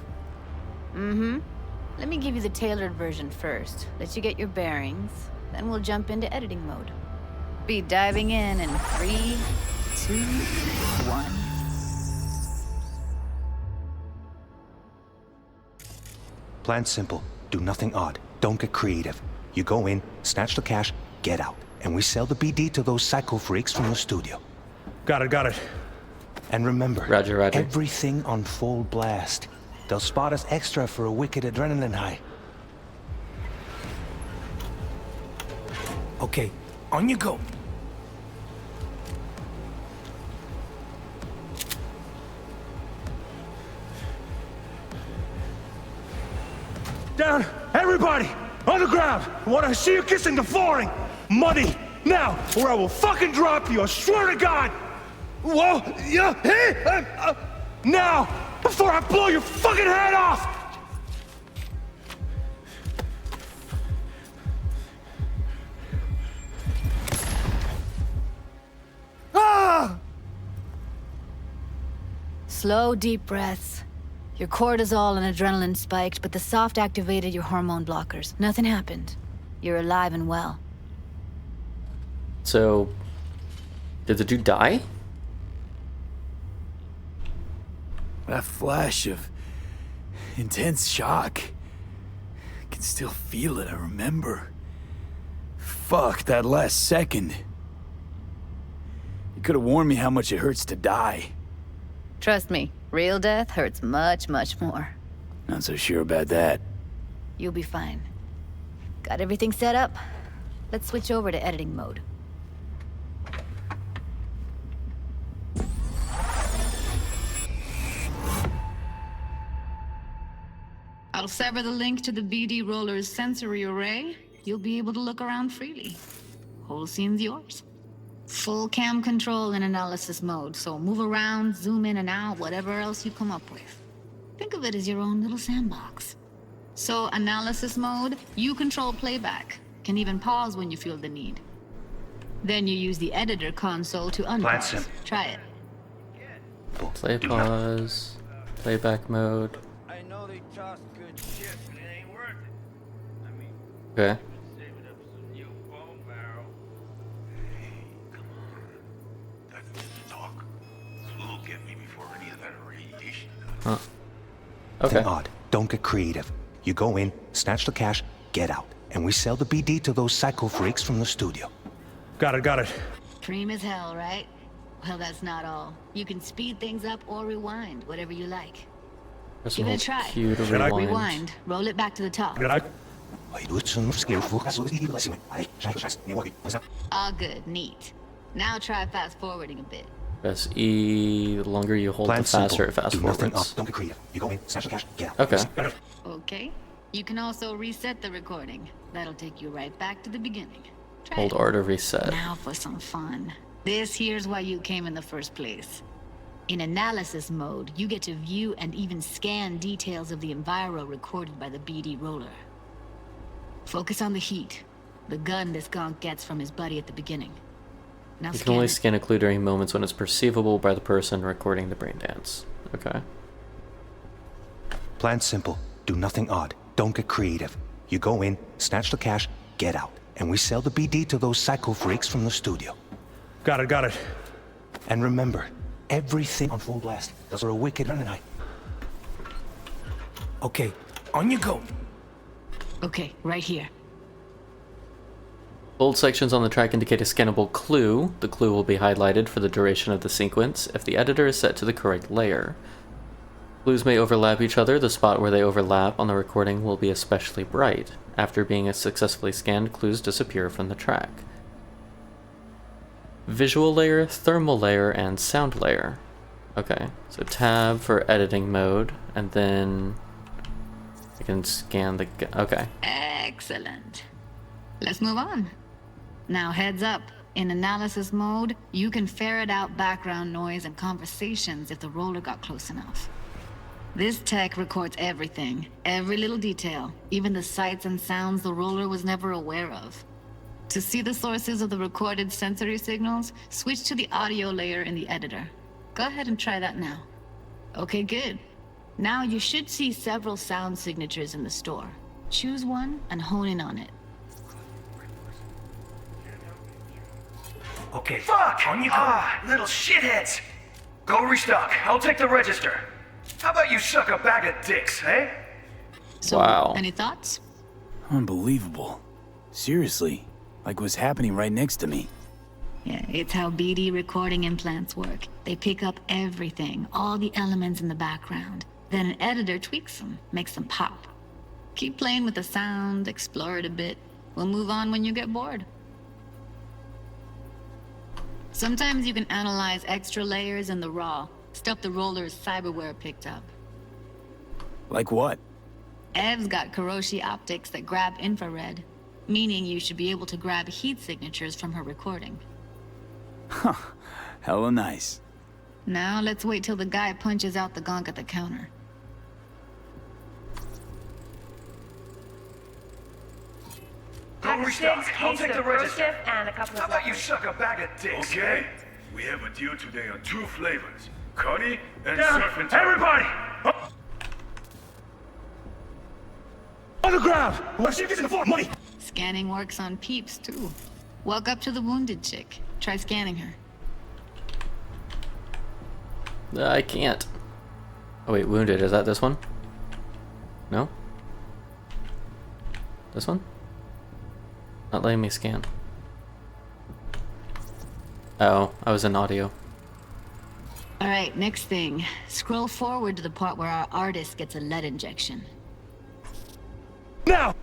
Mm-hmm. Let me give you the tailored version first. Let you get your bearings. Then we'll jump into editing mode. Be diving in 3, 2, 1. Plan's simple. Do nothing odd. Don't get creative. You go in, snatch the cash, get out. And we sell the BD to those psycho freaks from the studio. Got it. And remember, Roger. everything on full blast. They'll spot us extra for a wicked adrenaline high. Okay, on you go. Down, everybody, on the ground. I want to see you kissing the flooring. Money, now, or I will fucking drop you. I swear to God. Whoa, yeah, hey, now, before I blow your fucking head off. Ah! Slow, deep breaths. Your cortisol and adrenaline spiked, but the soft activated your hormone blockers. Nothing happened. You're alive and well. So, did the dude die? That flash of intense shock. I can still feel it, I remember. Fuck, that last second. You could have warned me how much it hurts to die. Trust me, real death hurts much, much more. Not so sure about that. You'll be fine. Got everything set up? Let's switch over to editing mode. I'll sever the link to the BD Roller's sensory array. You'll be able to look around freely. Whole scene's yours. Full cam control in analysis mode, so move around, zoom in and out, whatever else you come up with. Think of it as your own little sandbox. So, analysis mode, you control playback. Can even pause when you feel the need. Then you use the editor console to unpause. Try it. Play pause. Playback mode. I know they toss good shit, but it ain't worth it. I mean, Okay. saving up some new bone barrel. Hey, come on. That's just talk. Flu get me before any of that radiation does. Huh. Okay. Nothing odd. Don't get creative. You go in, snatch the cash, get out. And we sell the BD to those psycho freaks from the studio. Got it. Cream as hell, right? Well, that's not all. You can speed things up or rewind, whatever you like. Press Give it a and try. hold Q to rewind. Rewind. Roll it back to the top. All good. Neat. Now try fast forwarding a bit. Press E. The longer you hold, Plan the faster simple. it fast Do nothing forwards. up. Don't get creative. You go in, snatch the cash, get out. Okay. Okay. You can also reset the recording. That'll take you right back to the beginning. Try Hold it. R to reset. Now for some fun. This here's why you came in the first place. In analysis mode, you get to view and even scan details of the enviro recorded by the BD roller. Focus on the heat, the gun this gonk gets from his buddy at the beginning. Now You can scan only it. scan a clue during moments when it's perceivable by the person recording the brain dance. Okay. Plan simple. Do nothing odd. Don't get creative. You go in, snatch the cash, get out. And we sell the BD to those psycho freaks from the studio. Got it. And remember, everything on full blast. Those are a wicked night. Okay, on you go. Okay, right here. Bold sections on the track indicate a scannable clue. The clue will be highlighted for the duration of the sequence if the editor is set to the correct layer. Clues may overlap each other. The spot where they overlap on the recording will be especially bright. After being successfully scanned, clues disappear from the track. Visual layer, thermal layer, and sound layer. Okay, so tab for editing mode, and then I can scan the... Okay. Excellent. Let's move on. Now heads up. In analysis mode, you can ferret out background noise and conversations if the roller got close enough. This tech records everything, every little detail, even the sights and sounds the roller was never aware of. To see the sources of the recorded sensory signals, switch to the audio layer in the editor. Go ahead and try that now. Okay, good. Now you should see several sound signatures in the store. Choose one and hone in on it. Okay. Fuck! On you go. Little shitheads. Go restock. I'll take the register. How about you suck a bag of dicks, eh? So, wow. Any thoughts? Unbelievable. Seriously, like what's happening right next to me. Yeah, it's how BD recording implants work. They pick up everything, all the elements in the background. Then an editor tweaks them, makes them pop. Keep playing with the sound, explore it a bit. We'll move on when you get bored. Sometimes you can analyze extra layers in the raw, stuff the roller's cyberware picked up. Like what? Ev's got Kuroshi optics that grab infrared, meaning you should be able to grab heat signatures from her recording. Huh. Hella nice. Now let's wait till the guy punches out the gonk at the counter. Go restock. I'll take the register. And a couple How of about you suck a bag of dicks? Okay, we have a deal today on 2 flavors. Cuddy and Down. surf and turf. Everybody! On the ground! What she gets in the floor? Money! Scanning works on peeps, too. Walk up to the wounded chick. Try scanning her. I can't. Oh wait, wounded. Is that this one? No? This one? Not letting me scan. Oh, I was in audio. Alright, next thing. Scroll forward to the part where our artist gets a lead injection. Now!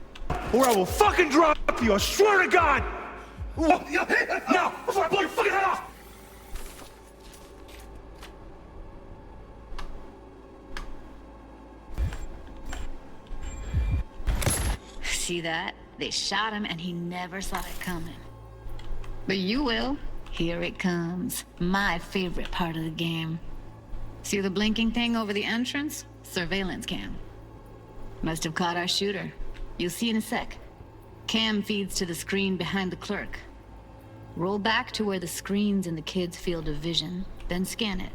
Or I will fucking drop you, I swear to God! Now! Before I blow your fucking head off! See that? They shot him and he never saw it coming. But you will. Here it comes. My favorite part of the game. See the blinking thing over the entrance? Surveillance cam. Must have caught our shooter. You'll see in a sec. Cam feeds to the screen behind the clerk. Roll back to where the screen's in the kid's field of vision, then scan it.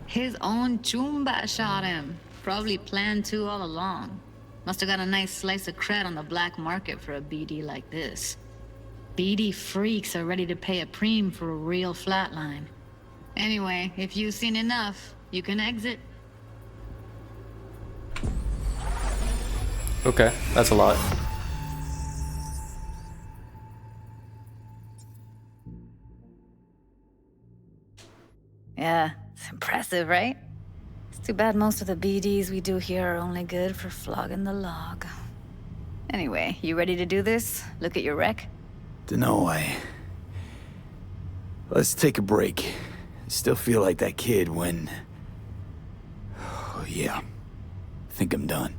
His own Chumba shot him. Probably planned to all along. Must have got a nice slice of cred on the black market for a BD like this. BD freaks are ready to pay a preem for a real flatline. Anyway, if you've seen enough, you can exit. Okay, that's a lot. Yeah, it's impressive, right? It's too bad most of the BDs we do here are only good for flogging the log. Anyway, you ready to do this? Look at your wreck? Dunno, Let's take a break. I still feel like that kid when... Oh, yeah. I think I'm done.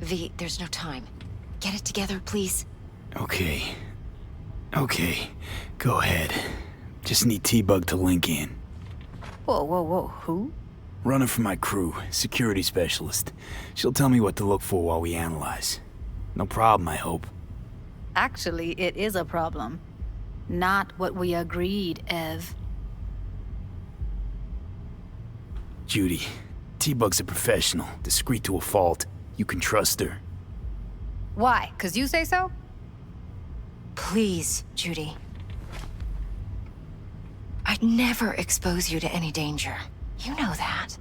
V, there's no time. Get it together, please. Okay. Okay. Go ahead. Just need T-Bug to link in. Whoa, whoa, whoa, who? Runner for my crew, security specialist. She'll tell me what to look for while we analyze. No problem, I hope. Actually, it is a problem. Not what we agreed, Ev. Judy, T-Bug's a professional, discreet to a fault. You can trust her. Why? 'Cause you say so? Please, Judy. I'd never expose you to any danger. You know that.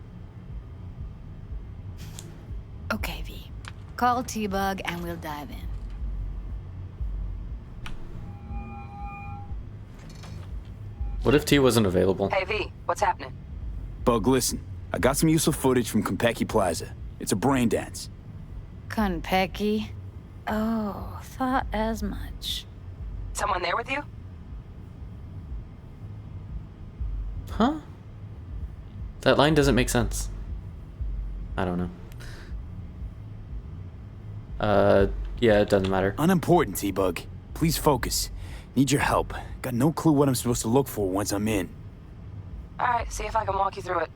Okay, V. Call T-Bug and we'll dive in. What if T wasn't available? Hey, V, what's happening? Bug, listen. I got some useful footage from Konpeki Plaza. It's a brain dance. Konpeki? Oh, thought as much. Someone there with you? Huh? That line doesn't make sense. I don't know. Yeah, it doesn't matter. Unimportant, T-Bug. Please focus. Need your help. Got no clue what I'm supposed to look for once I'm in. Alright, see if I can walk you through it.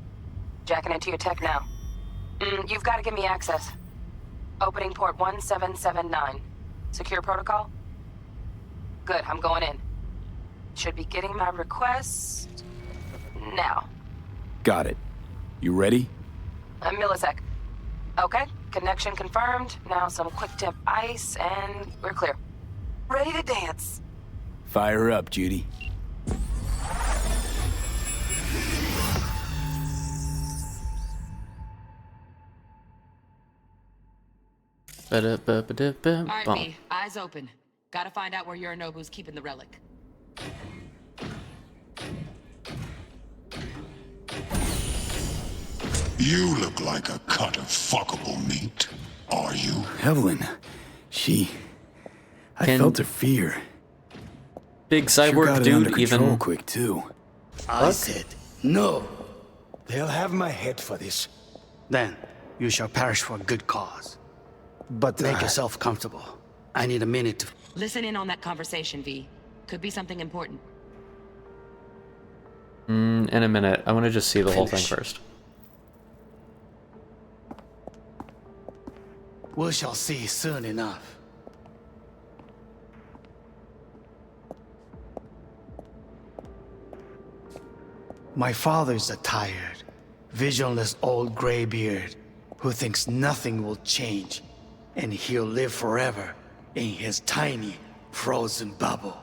Jacking into your tech now. You've got to give me access. Opening port 1779. Secure protocol? Good, I'm going in. Should be getting my request... now. Got it. You ready? A millisec. Okay, connection confirmed. Now some quick temp ice, and we're clear. Ready to dance. Fire up, Judy. Alright, B, eyes open. Gotta find out where Yorinobu's keeping the relic. You look like a cut of fuckable meat. Are you? Evelyn, I felt her fear. Big Sure cyborg got it dude under control even quick too. I said no. They'll have my head for this. Then you shall perish for a good cause. But make yourself comfortable. I need a minute to... Listen in on that conversation, V. Could be something important. in a minute. I want to just see the whole thing first. We shall see soon enough. My father's a tired, visionless old graybeard who thinks nothing will change, and he'll live forever in his tiny, frozen bubble.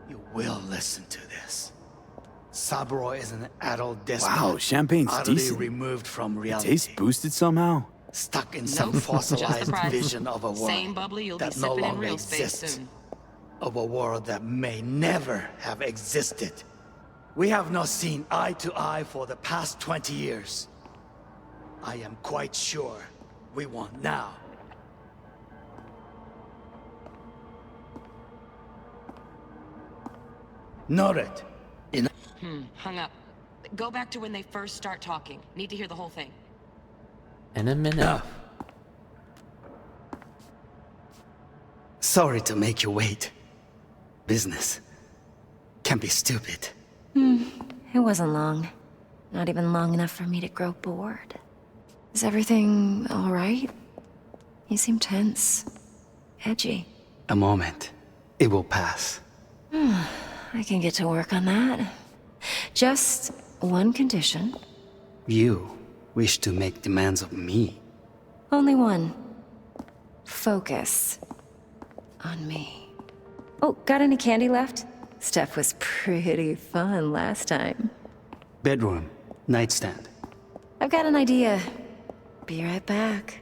You will listen to this. Saburo is an adult despot. Wow, champagne's utterly decent. removed from The reality. taste boosted somehow. Stuck in some Nope, fossilized just the price. vision of a world Same bubbly you'll be that no sipping in longer real space exists. soon. Of a world that may never have existed. We have not seen eye to eye for the past 20 years. I am quite sure we want now. Noted. Hung up. Go back to when they first start talking. Need to hear the whole thing. In a minute. Sorry to make you wait. Business can be stupid. It wasn't long. Not even long enough for me to grow bored. Is everything all right? You seem tense. Edgy. A moment. It will pass. I can get to work on that. Just one condition. You wish to make demands of me. Only one. Focus on me. Oh, got any candy left? Stuff was pretty fun last time. Bedroom. Nightstand. I've got an idea. Be right back.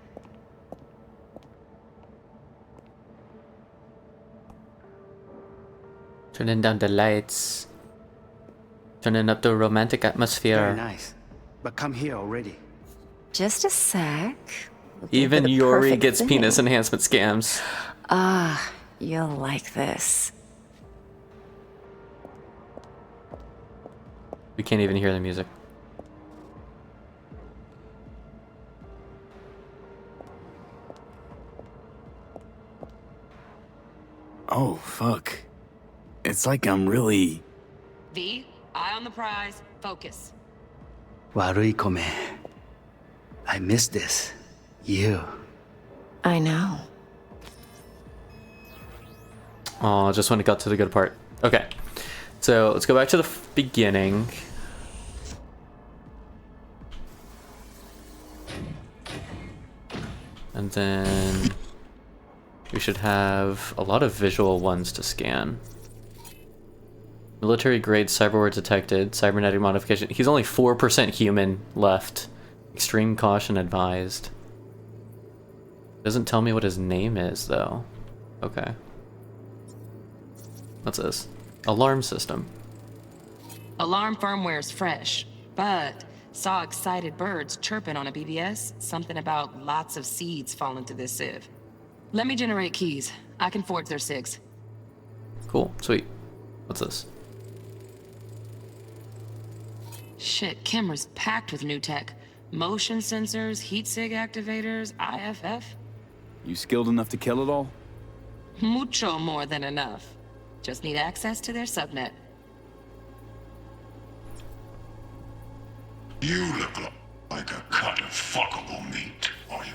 Turning down the lights. Turning up the romantic atmosphere. Very nice. But come here already. Just a sec. Even Yori gets thing. penis enhancement scams. Ah, you'll like this. We can't even hear the music. Oh, fuck. It's like I'm really... V, eye on the prize. Focus. Warui kome. I miss this. You. I know. Oh, just when it got to the good part. Okay. So let's go back to the beginning. And then we should have a lot of visual ones to scan. Military grade cyberware detected. Cybernetic modification. He's only 4% human left. Extreme caution advised. Doesn't tell me what his name is though. Okay. What's this? Alarm system. Alarm firmware is fresh, but saw excited birds chirping on a BBS. Something about lots of seeds falling through this sieve. Let me generate keys. I can forge their SIGs. Cool. Sweet. What's this? Shit, camera's packed with new tech. Motion sensors, heat sig activators, IFF. You skilled enough to kill it all? Mucho more than enough. Just need access to their subnet. You look like a cut of fuckable meat, are you?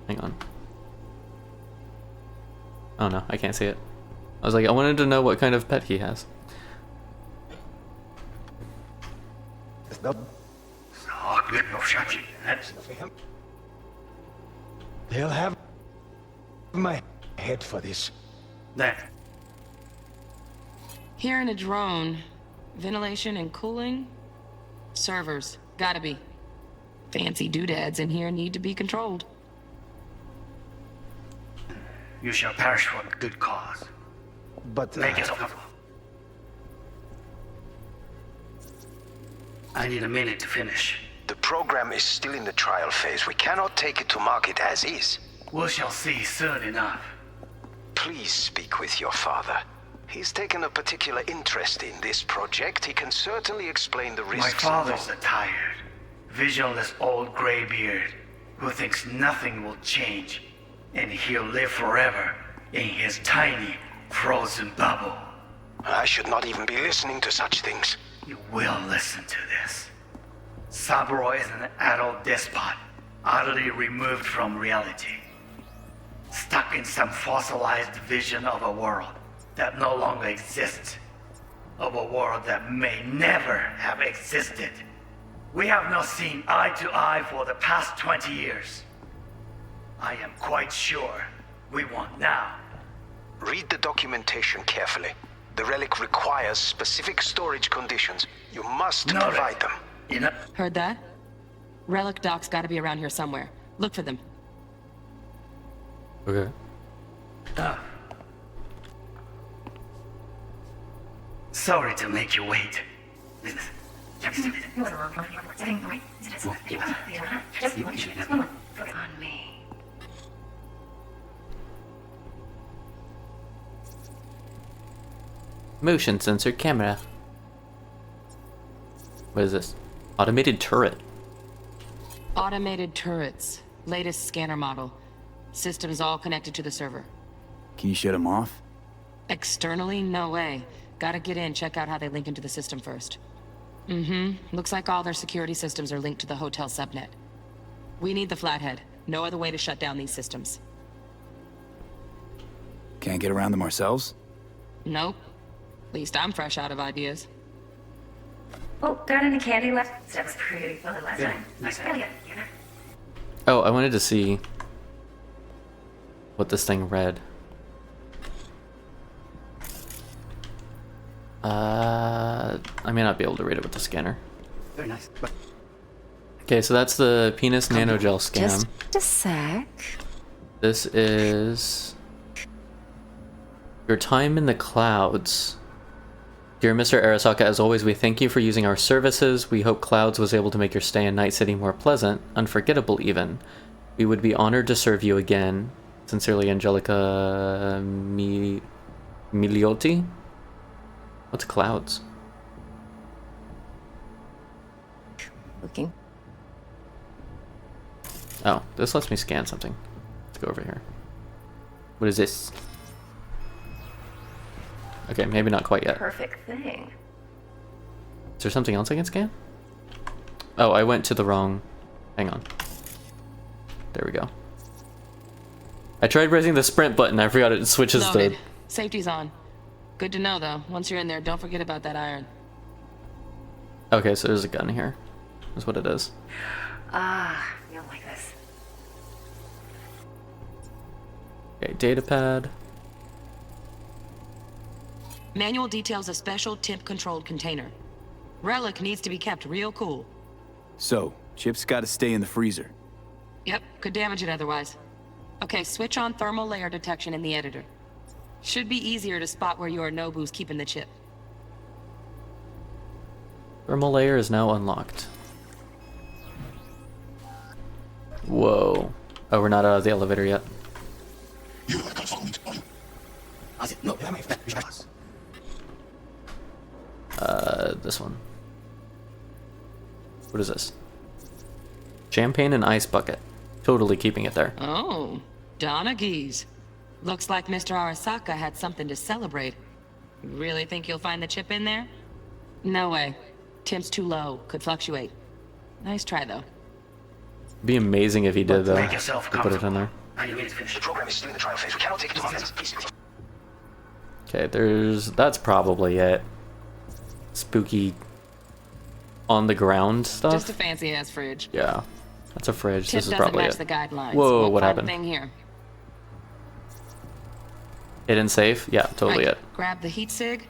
Hang on. Oh no, I can't see it. I was like, I wanted to know what kind of pet he has. They'll have my head for this. There. Here in a drone, ventilation and cooling, servers, gotta be. Fancy doodads in here need to be controlled. You shall perish for a good cause. But Make it over. I need a minute to finish. The program is still in the trial phase. We cannot take it to market as is. We shall see soon enough. Please speak with your father. He's taken a particular interest in this project. He can certainly explain the risks. My father's a tired, visionless old graybeard who thinks nothing will change, and he'll live forever in his tiny, frozen bubble. I should not even be listening to such things. You will listen to this. Saburo is an adult despot, utterly removed from reality. Stuck in some fossilized vision of a world that no longer exists. Of a world that may never have existed. We have not seen eye to eye for the past 20 years. I am quite sure we won't now. Read the documentation carefully. The relic requires specific storage conditions. You must provide them. Heard that? Relic docs gotta be around here somewhere. Look for them. Okay. Sorry to make you wait. On me. Motion sensor camera. What is this? Automated turret. Automated turrets. Latest scanner model. Systems all connected to the server. Can you shut them off? Externally, no way. Gotta get in, check out how they link into the system first. Looks like all their security systems are linked to the hotel subnet. We need the flathead. No other way to shut down these systems. Can't get around them ourselves? Nope. At least I'm fresh out of ideas. Oh, got any candy left? That was pretty fun last time. Nice. Oh, I wanted to see what this thing read. I may not be able to read it with the scanner. Very nice, but Okay, so that's the penis nanogel scam. Just a sec. This is your time in the clouds. Dear Mr. Arasaka, as always, we thank you for using our services. We hope Clouds was able to make your stay in Night City more pleasant, unforgettable even. We would be honored to serve you again. Sincerely, Angelica Miliotti? What's Clouds? Looking. Oh, this lets me scan something. Let's go over here. What is this? Okay, maybe not quite yet. Perfect thing. Is there something else I can scan? Oh, I went to the wrong... Hang on. There we go. I tried pressing the sprint button. I forgot it switches Loaded. the... Safety's on. Good to know, though. Once you're in there, don't forget about that iron. Okay, so there's a gun here. That's what it is. Ah, you don't like this. Okay, data pad. Manual details a special temp-controlled container. Relic needs to be kept real cool. So, Chip's gotta stay in the freezer. Yep, could damage it otherwise. Okay, switch on thermal layer detection in the editor. Should be easier to spot where Yorinobu's keeping the chip. Thermal layer is now unlocked. Whoa. Oh, we're not out of the elevator yet. This one. What is this? Champagne and ice bucket. Totally keeping it there. Oh, Donaghy's. Looks like Mr. Arasaka had something to celebrate. Really think you'll find the chip in there? No way. Temp's too low. Could fluctuate. Nice try, though. Be amazing if he did, though. Make yourself He put it in there. The program is still in the trial phase. We cannot take it to market. Please. Okay, that's probably it. Spooky on the ground stuff. Just a fancy ass fridge. Yeah, that's a fridge. Tip This is doesn't probably match it. the guidelines. Whoa, Won't what find happened? a thing here. Hidden safe? Yeah, totally Right. it. Grab the heat sig.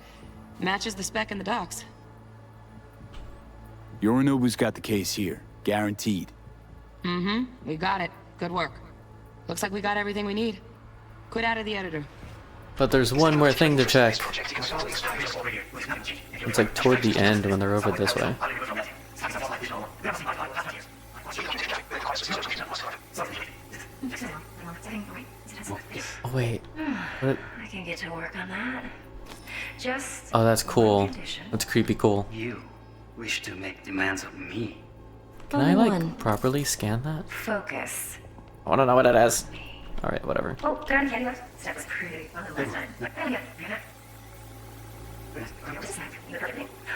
Matches the spec in the docks. Yorinobu's got the case here. Guaranteed. Mm-hmm. We got it. Good work. Looks like we got everything we need. Quit out of the editor. But there's one more thing to check. It's like toward the end when they're over this way. Oh wait. What? I can get to work on that. Just Oh, that's cool. That's creepy cool. You wish to make demands of me. Can I like properly scan that? focus. I wanna know what it is. Alright, whatever. Oh, got any candy left? That was pretty fun last time.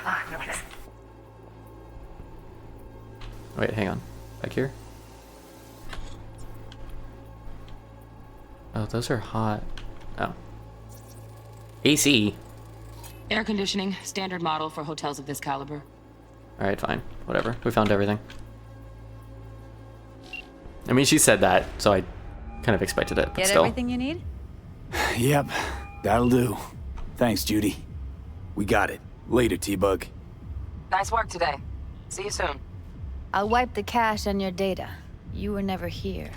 Ah, I like this. Wait, hang on. Back here? Oh, those are hot. Oh. AC! Air conditioning, standard model for hotels of this caliber. Alright, fine. Whatever. We found everything. I mean, she said that, so I kind of expected it, but Get still. everything you need? Yep, that'll do. Thanks, Judy. We got it. Later, T-Bug. Nice work today. See you soon. I'll wipe the cache on your data. You were never here.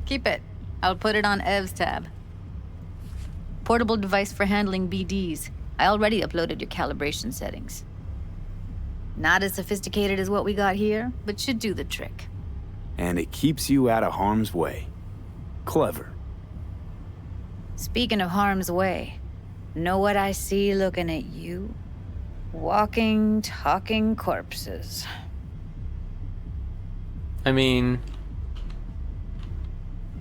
Keep it. I'll put it on Ev's tab. Portable device for handling BDs. I already uploaded your calibration settings. Not as sophisticated as what we got here, but should do the trick. And it keeps you out of harm's way. Clever. Speaking of harm's way, know what I see looking at you? Walking, talking corpses. I mean...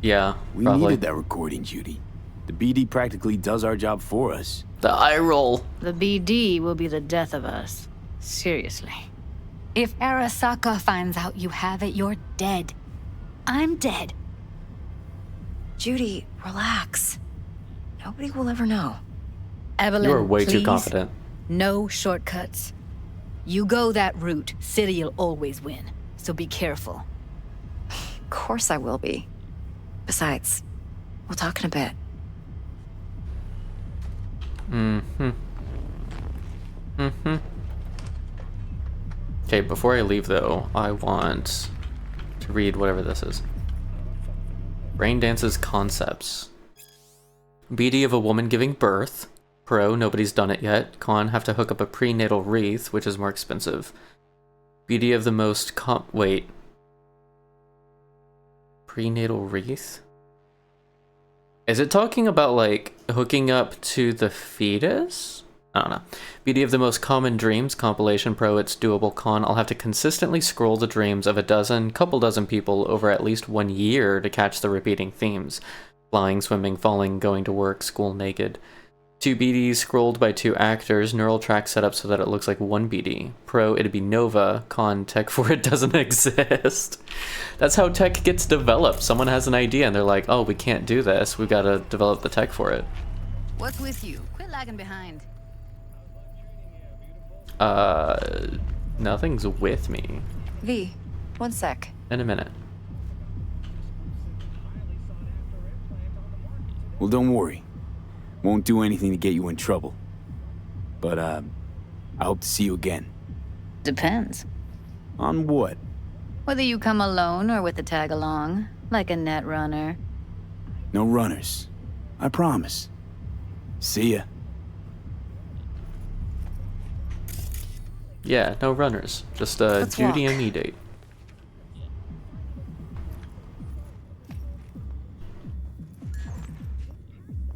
Yeah, We probably. needed that recording, Judy. The BD practically does our job for us. The eye roll. The BD will be the death of us. Seriously. If Arasaka finds out you have it, you're dead. I'm dead. Judy, relax. Nobody will ever know. Evelyn, You are way too please, confident. No shortcuts. You go that route, City'll always win. So be careful. course I will be. Besides, we'll talk in a bit. Okay, before I leave though, I want to read whatever this is. Braindance's concepts. BD of a woman giving birth. Pro, nobody's done it yet. Con, have to hook up a prenatal wreath, which is more expensive. BD of the most wait. Prenatal wreath? Is it talking about, like, hooking up to the fetus? I don't know. BD of the most common dreams, compilation. Pro, it's doable. Con, I'll have to consistently scroll the dreams of couple dozen people over at least 1 year to catch the repeating themes. Flying, swimming, falling, going to work, school, naked. 2 BDs scrolled by 2 actors, neural track set up so that it looks like 1 BD. Pro, it'd be Nova. Con, tech for it doesn't exist. That's how tech gets developed. Someone has an idea and they're like, oh, we can't do this. We've got to develop the tech for it. What's with you? Quit lagging behind. Nothing's with me. V, 1 sec. In a minute. Well, don't worry. Won't do anything to get you in trouble. But, I hope to see you again. Depends. On what? Whether you come alone or with the tag along, like a net runner. No runners. I promise. See ya. Yeah, no runners. Just a Judy and me date.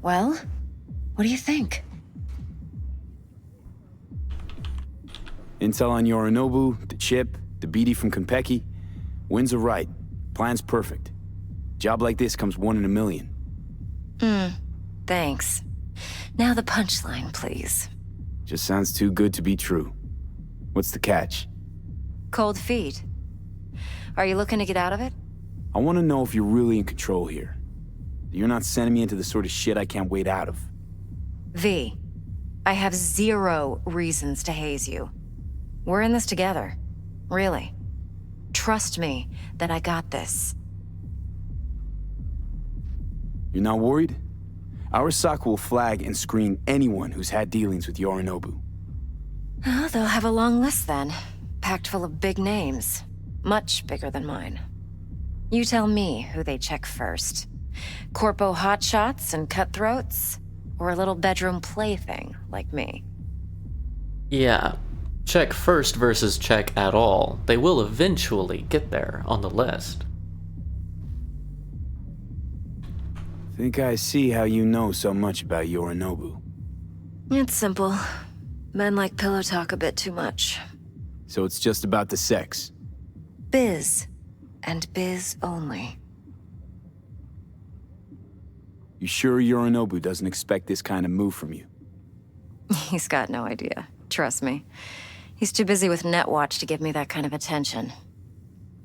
Well, what do you think? Intel on Yorinobu, the chip, the BD from Konpeki. Winds are right. Plan's perfect. Job like this comes 1 in a million. Thanks. Now the punchline, please. Just sounds too good to be true. What's the catch? Cold feet. Are you looking to get out of it? I want to know if you're really in control here. You're not sending me into the sort of shit I can't wait out of. V, I have 0 reasons to haze you. We're in this together. Really. Trust me that I got this. You're not worried? Arasaka will flag and screen anyone who's had dealings with Yorinobu. Oh, they'll have a long list then. Packed full of big names. Much bigger than mine. You tell me who they check first. Corpo hotshots and cutthroats? Or a little bedroom plaything like me? Yeah. Check first versus check at all. They will eventually get there on the list. Think I see how you know so much about Yorinobu. It's simple. Men like pillow talk a bit too much. So it's just about the sex? Biz. And biz only. You sure Yorinobu doesn't expect this kind of move from you? He's got no idea. Trust me. He's too busy with Netwatch to give me that kind of attention.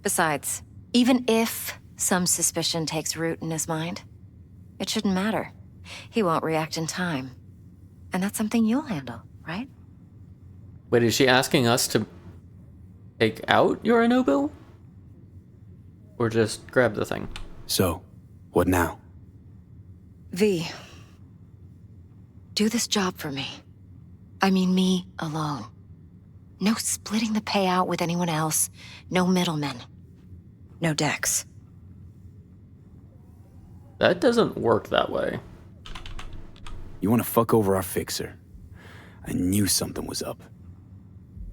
Besides, even if some suspicion takes root in his mind, it shouldn't matter. He won't react in time. And that's something you'll handle, right? Wait, is she asking us to take out Yorinobu? Or just grab the thing? So, what now? V. Do this job for me. I mean me alone. No splitting the payout with anyone else. No middlemen. No decks. That doesn't work that way. You want to fuck over our fixer? I knew something was up.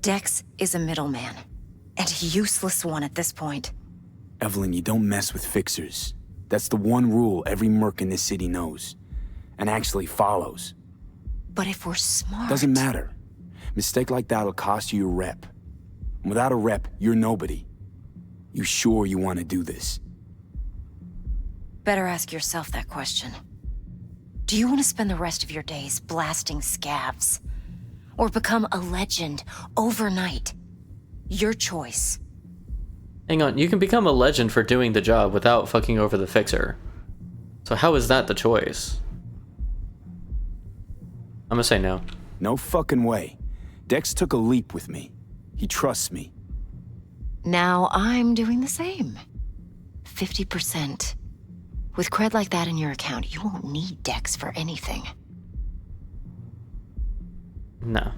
Dex is a middleman. And a useless one at this point. Evelyn, you don't mess with fixers. That's the one rule every merc in this city knows. And actually follows. But if we're smart... Doesn't matter. Mistake like that'll cost you your rep. And without a rep, you're nobody. You sure you want to do this? Better ask yourself that question. Do you want to spend the rest of your days blasting scavs? Or become a legend overnight? Your choice. Hang on, you can become a legend for doing the job without fucking over the fixer. So how is that the choice? I'm gonna say no. No fucking way. Dex took a leap with me. He trusts me. Now I'm doing the same. 50%. With cred like that in your account, you won't need Dex for anything. No.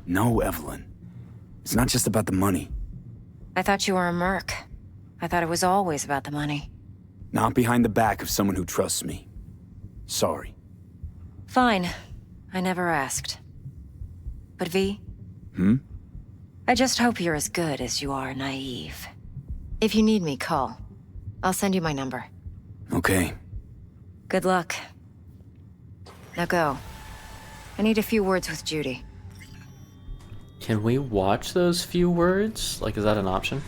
No, Evelyn. It's not just about the money. I thought you were a merc. I thought it was always about the money. Not behind the back of someone who trusts me. Sorry. Fine. I never asked. But V? I just hope you're as good as you are naive. If you need me, call. I'll send you my number. Okay. Good luck. Now go. I need a few words with Judy. Can we watch those few words? Like, is that an option?